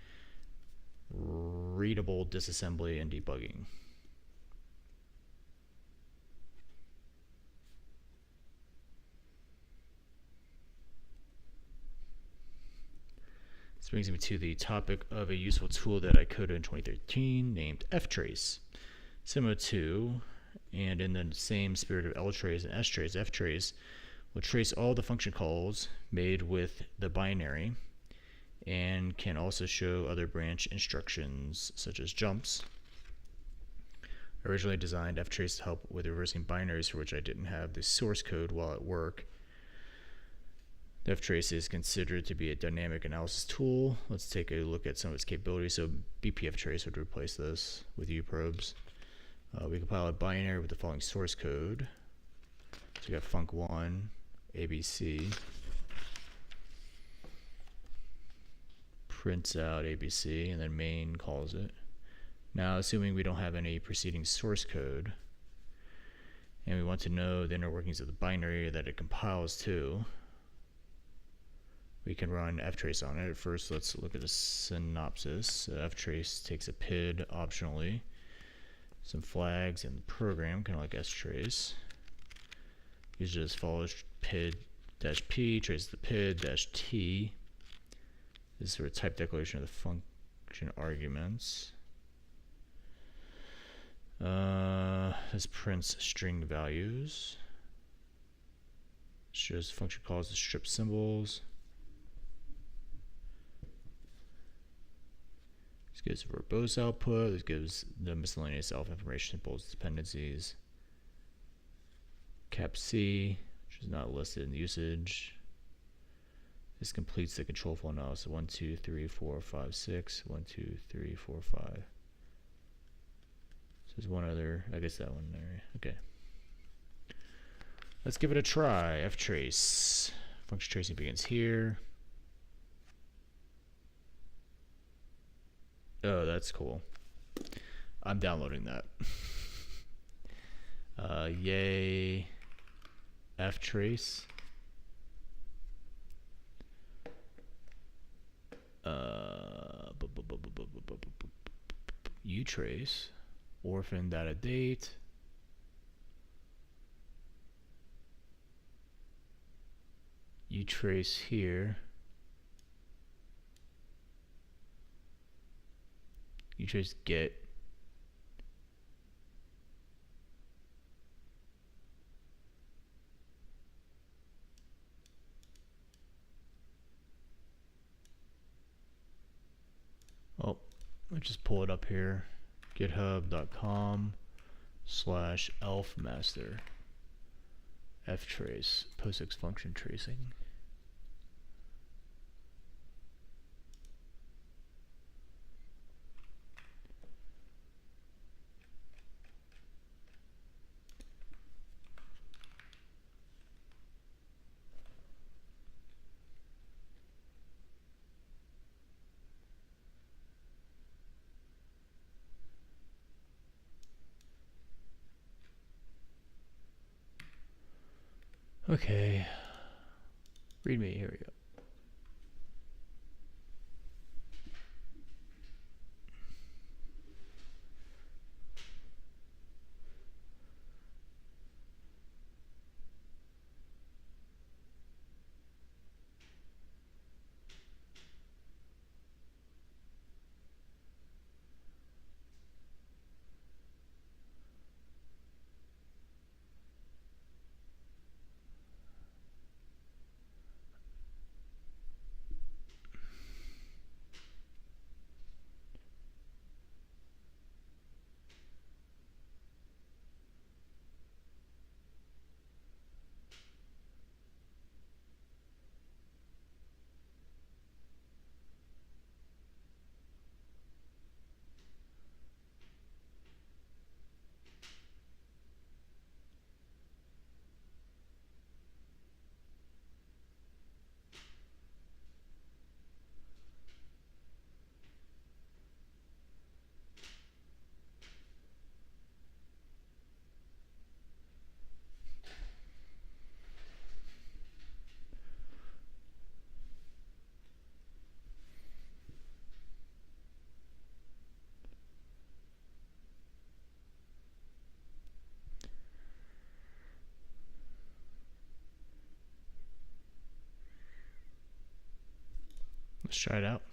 readable disassembly, and debugging. This brings me to the topic of a useful tool that I coded in 2013 named ftrace. Similar to, and in the same spirit of ltrace and strace, ftrace will trace all the function calls made with the binary and can also show other branch instructions such as jumps. Originally designed ftrace to help with reversing binaries, for which I didn't have the source code while at work. The ftrace is considered to be a dynamic analysis tool. Let's take a look at some of its capabilities. So bpftrace would replace this with uprobes. We compile a binary with the following source code. So we got func1, abc, prints out abc, and then main calls it. Now, assuming we don't have any preceding source code, and we want to know the inner workings of the binary that it compiles to, we can run ftrace on it. First, let's look at the synopsis. Ftrace takes a PID optionally, some flags in the program, kind of like strace. Usually just follows PID-P, traces the PID-T. This is sort of type declaration of the function arguments. This prints string values. Shows function calls to strip symbols. This gives verbose output. This gives the miscellaneous elf information, symbols, dependencies. Cap C, which is not listed in the usage. This completes the control flow analysis. 1, 2, 3, 4, 5, 6. 1, 2, 3, 4, 5. So there's one other, I guess that one there. Okay. Let's give it a try. ftrace. Function tracing begins here. Oh, that's cool. I'm downloading that. Yay. ftrace. utrace. Orphan data date. Utrace here. Utrace get. Oh, let's just pull it up here. github.com/elfmaster ftrace POSIX function tracing. Okay, readme, here we go. Let's try it out.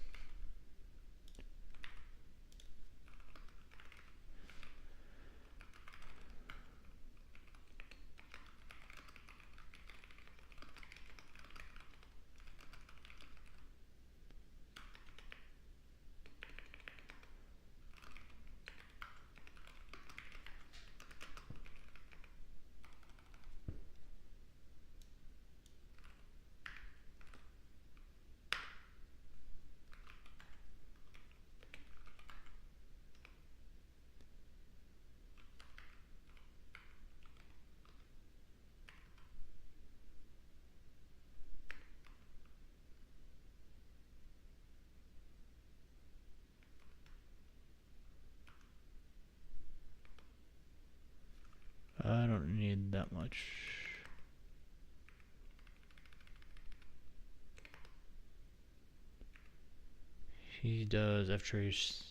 I don't need that much. He does ftrace-s.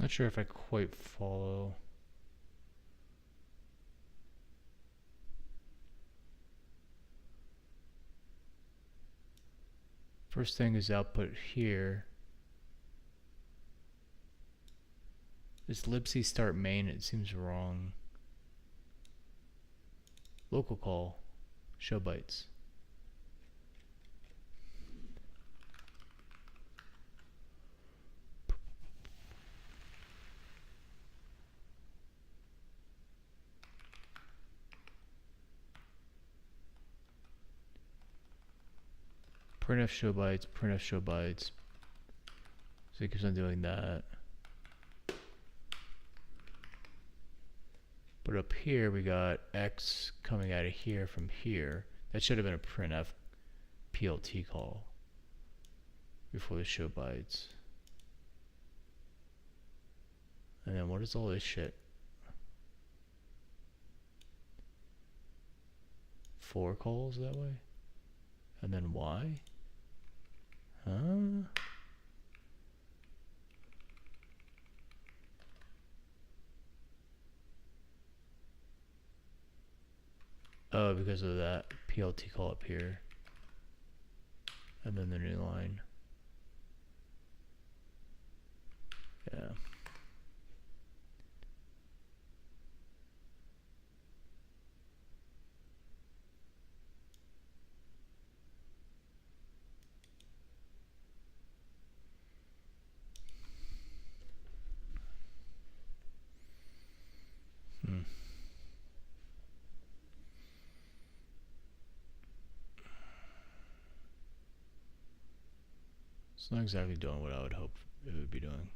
Not sure if I quite follow. First thing is output here. This libc start main, it seems wrong. Local call, show bytes. Printf show bytes, printf show bytes. So it keeps on doing that. But up here we got X coming out of here from here. That should have been a printf PLT call before the show bytes. And then what is all this shit? 4 calls that way? And then Y? Huh? Oh, because of that PLT call up here. And then the new line. Yeah. It's not exactly doing what I would hope it would be doing.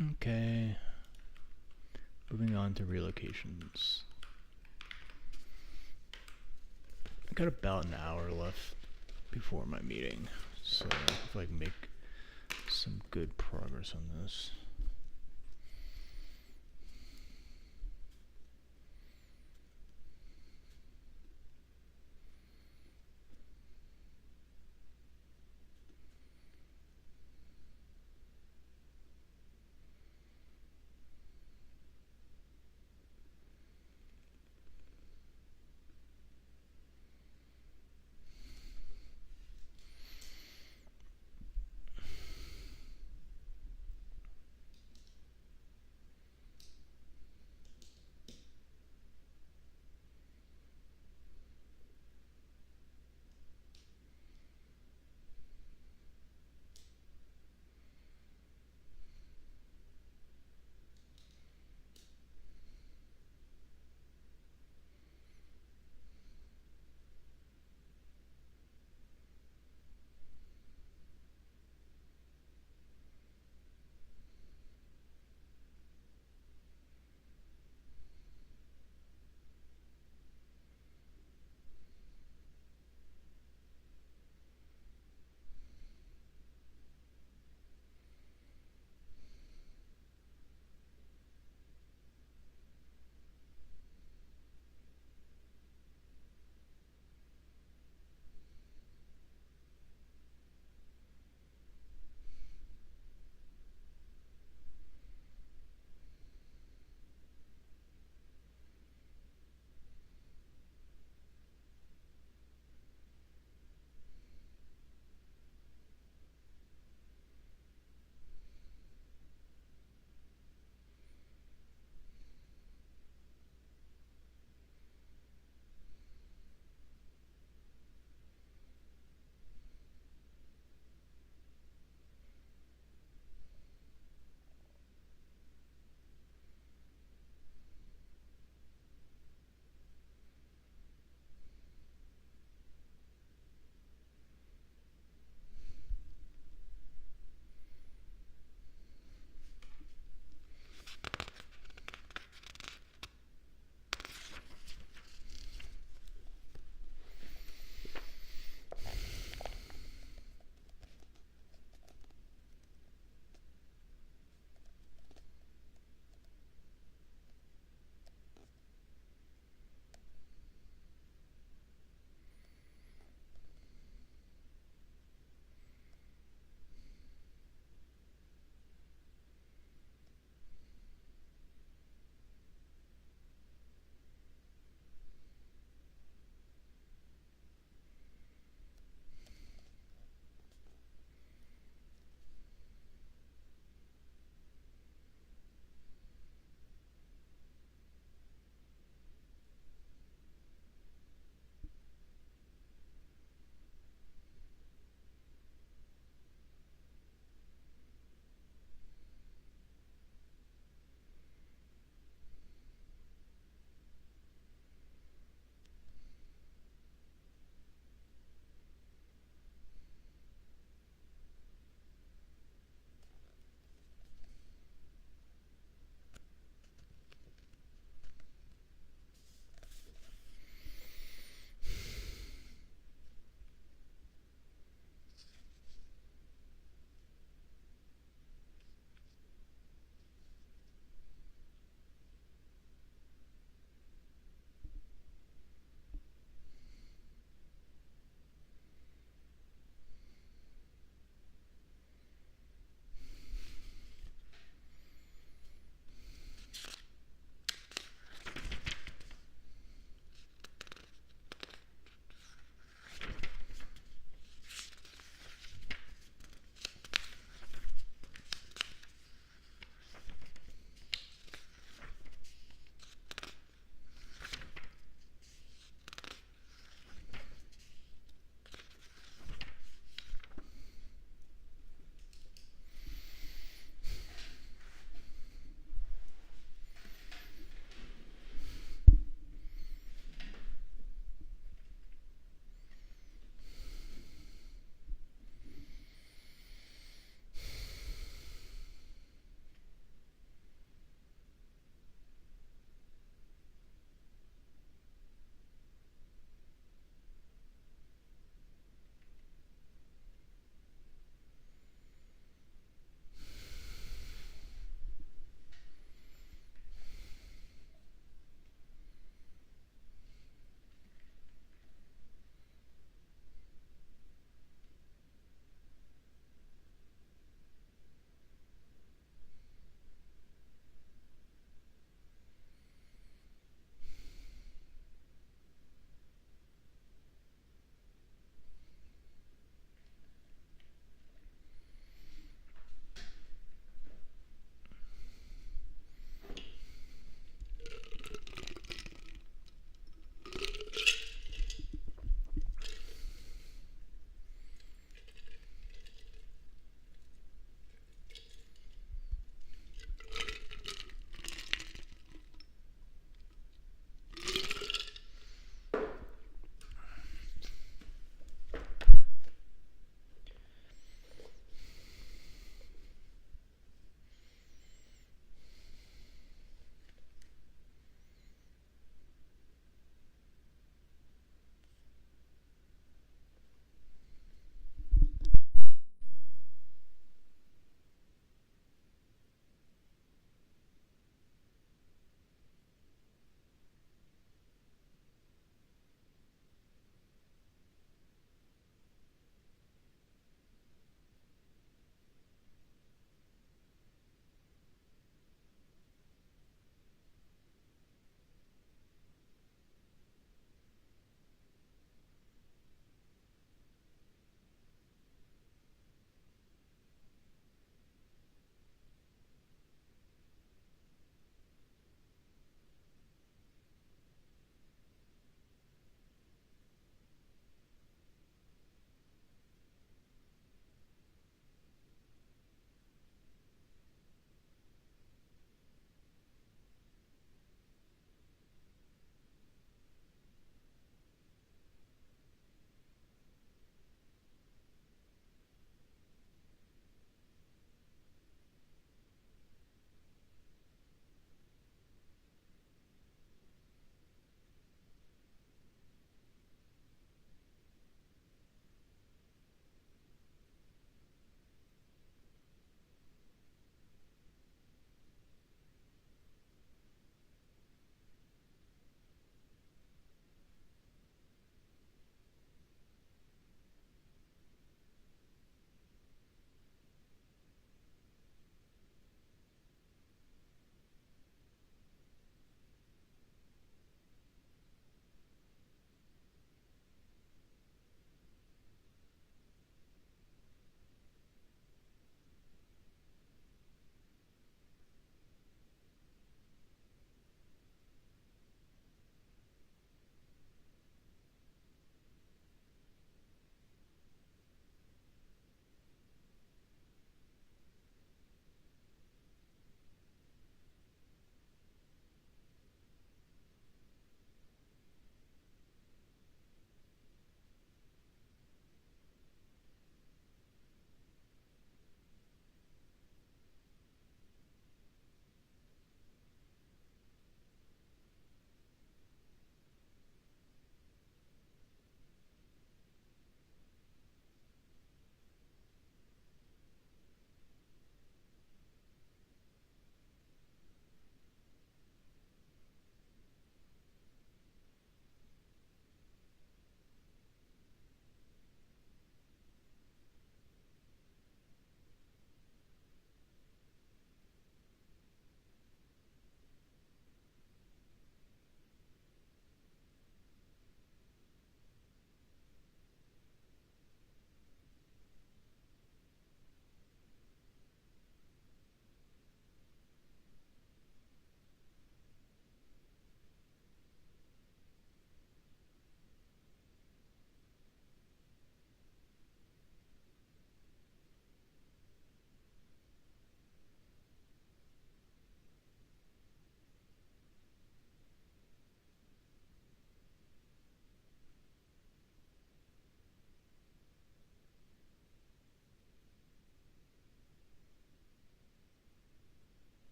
Okay. Moving on to relocations. I got about an hour left before my meeting, so if I can make some good progress on this.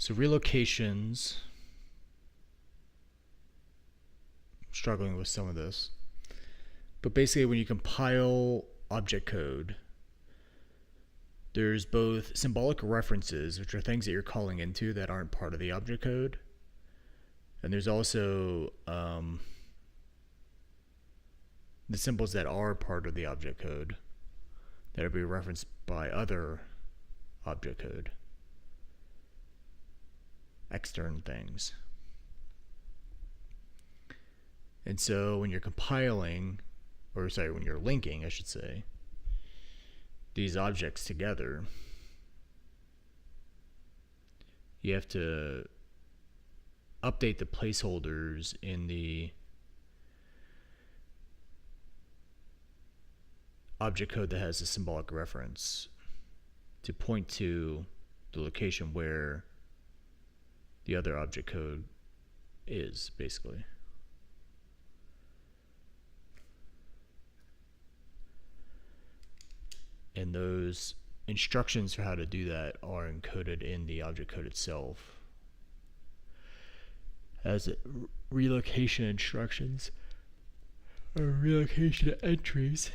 So relocations, I'm struggling with some of this. But basically when you compile object code, there's both symbolic references, which are things that you're calling into that aren't part of the object code. And there's also the symbols that are part of the object code that will be referenced by other object code, external things. And so when you're compiling, or sorry, when you're linking, I should say, these objects together, you have to update the placeholders in the object code that has a symbolic reference to point to the location where the other object code is, basically. And those instructions for how to do that are encoded in the object code itself as relocation instructions or relocation entries.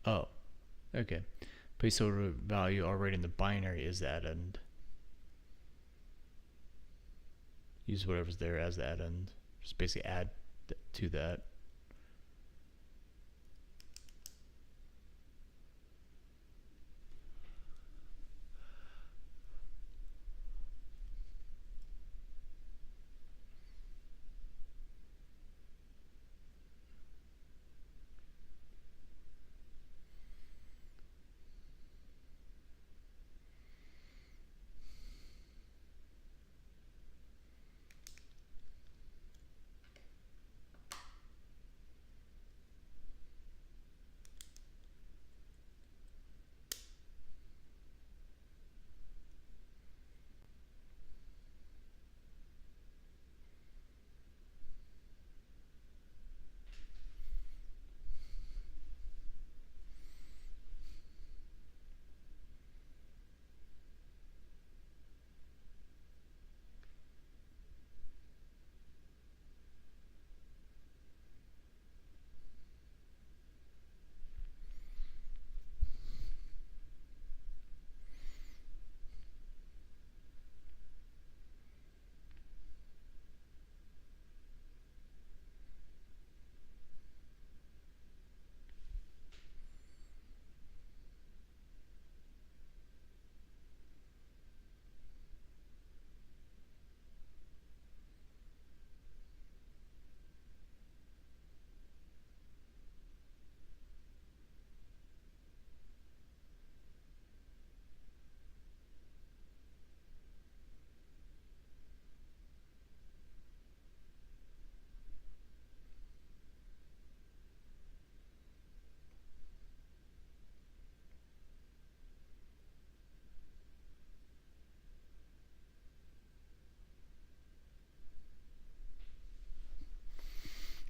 Oh, okay. Placeholder value already in the binary is the addend. Use whatever's there as the addend. Just basically add to that.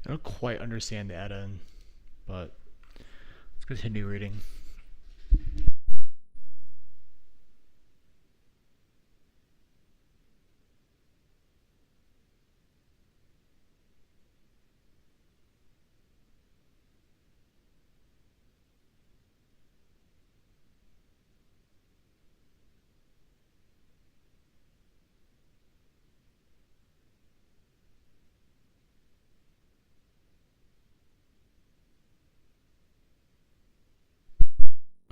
I don't quite understand the add-in, but let's continue reading.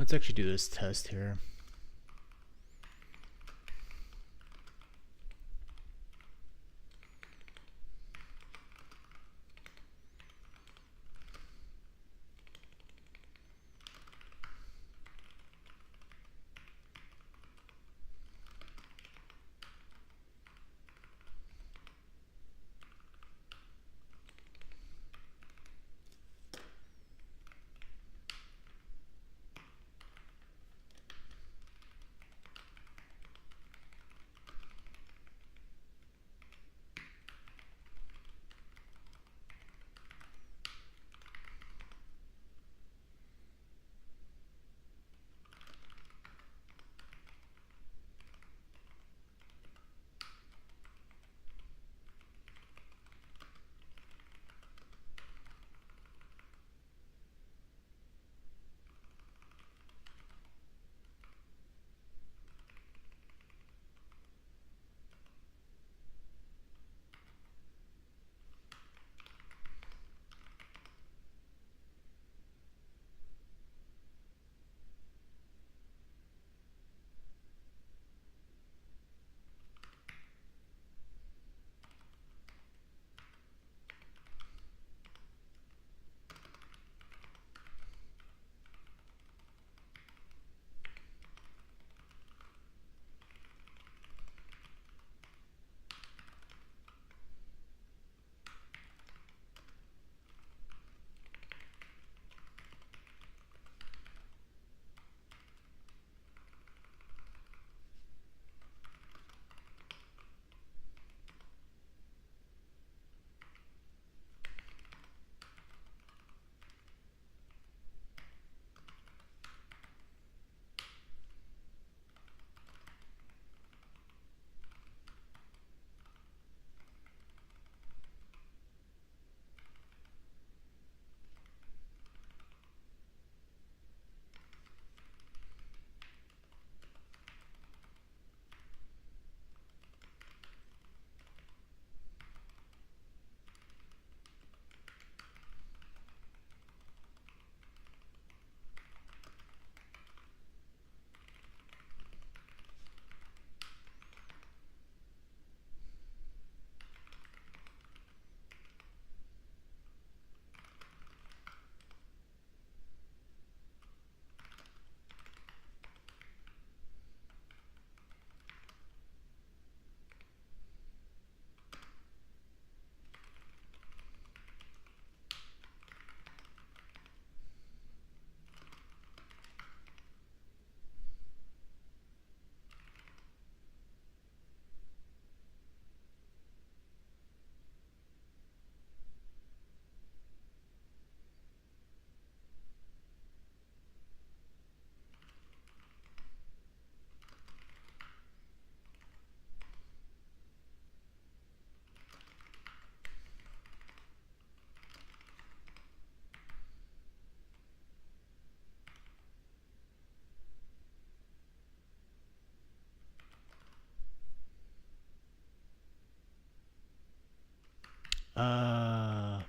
Let's actually do this test here. Uh,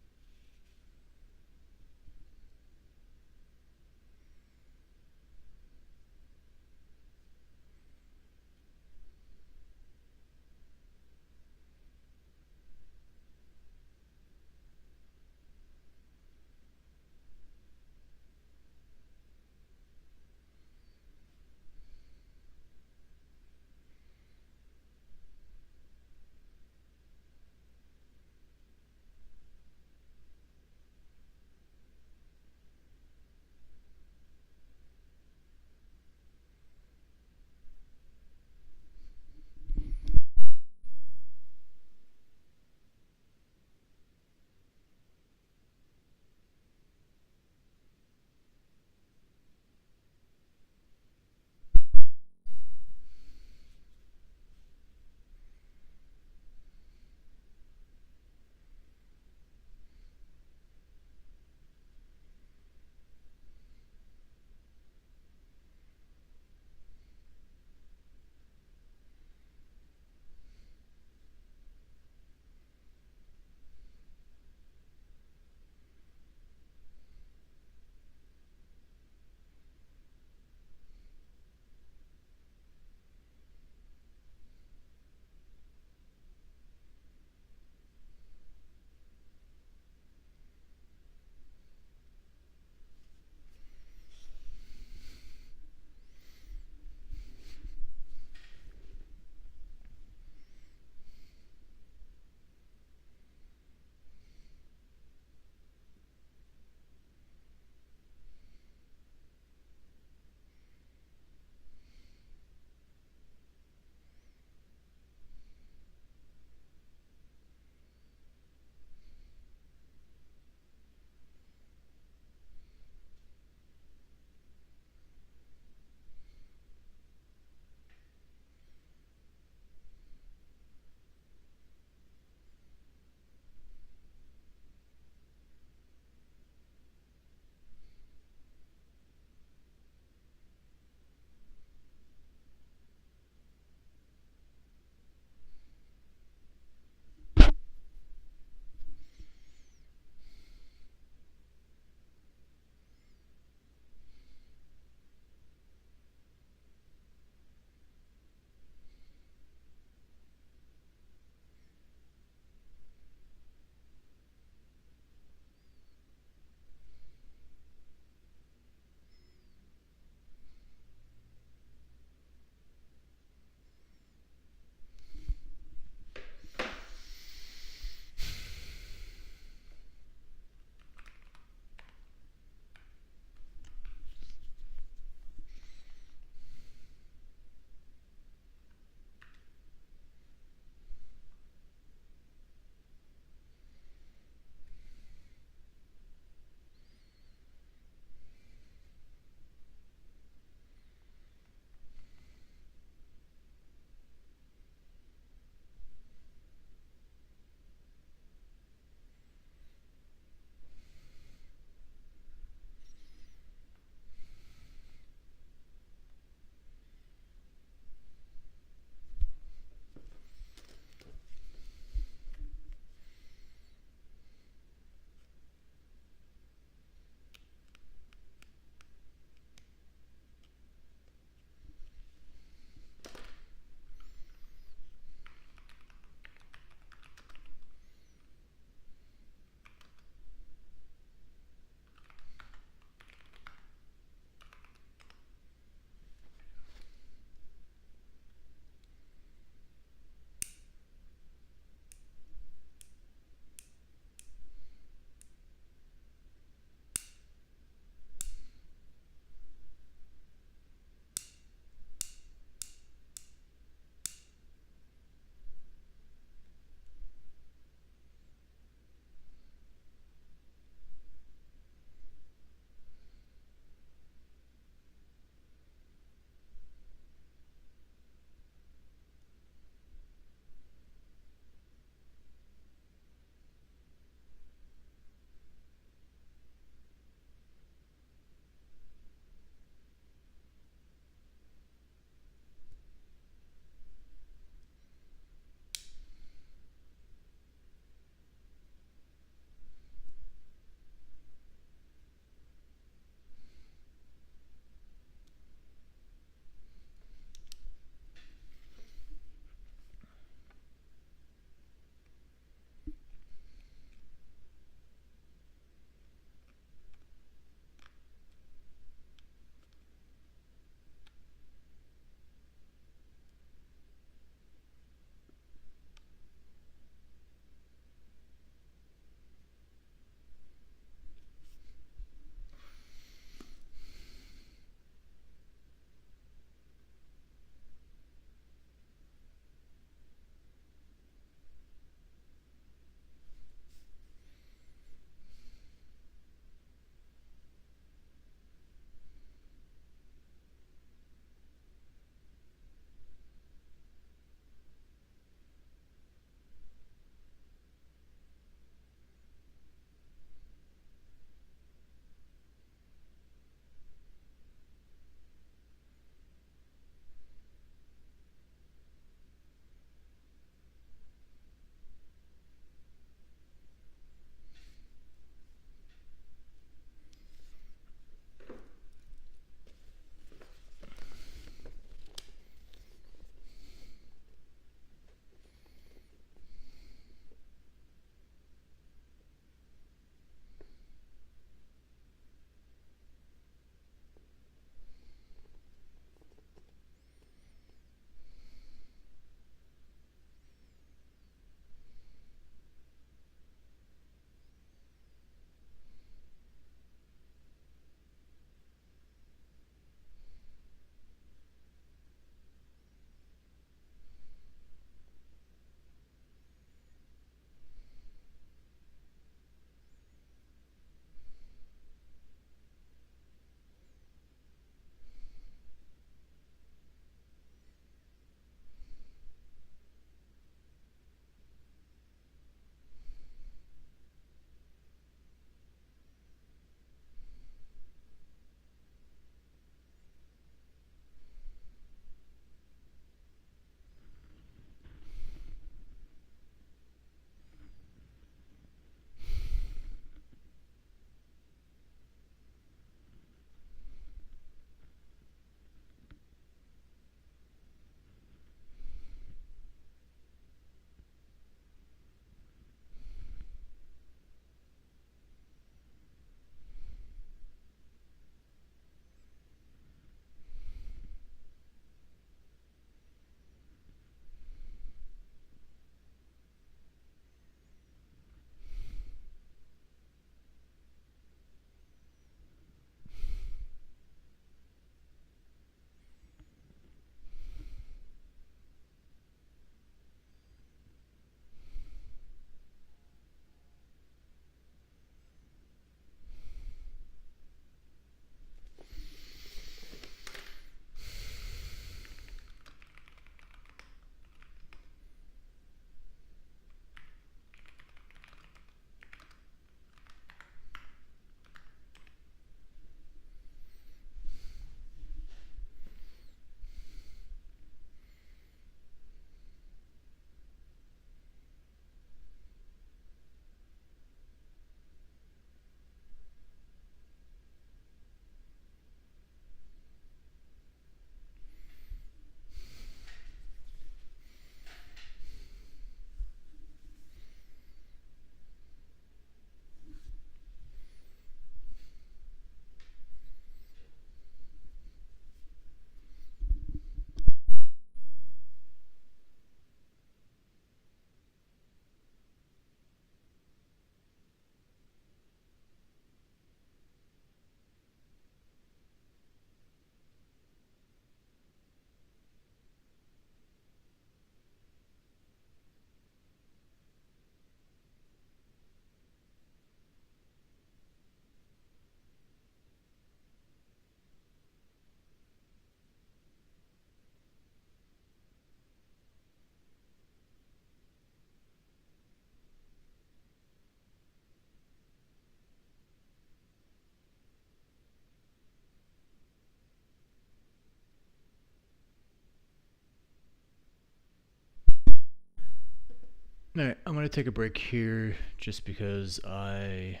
Alright, I'm going to take a break here just because I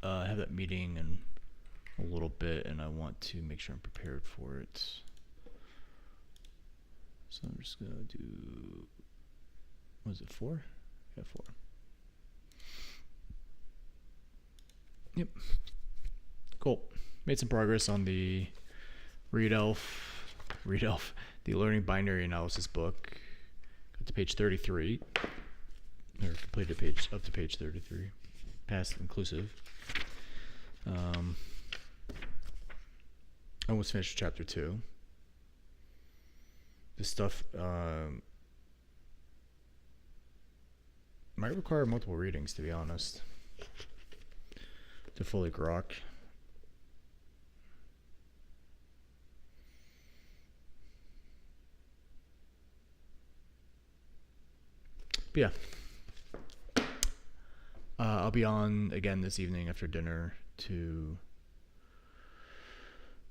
have that meeting in a little bit and I want to make sure I'm prepared for it. So I'm just going to do, what is it, 4? Yeah, 4. Yep. Cool. Made some progress on the Read Elf, the Learning Binary Analysis book. Got to page 33, or completed page up to page 33, past inclusive. I almost finished chapter 2. This stuff might require multiple readings, to be honest, to fully grok. But yeah, I'll be on again this evening after dinner to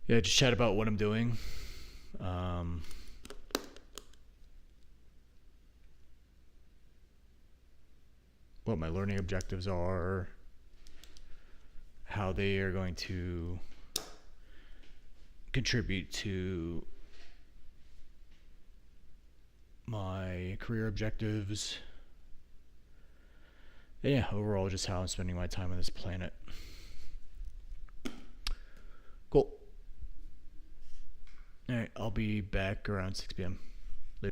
just chat about what I'm doing. What my learning objectives are, how they are going to contribute to my career objectives. And yeah, overall just how I'm spending my time on this planet. Cool. Alright, I'll be back around 6 p.m.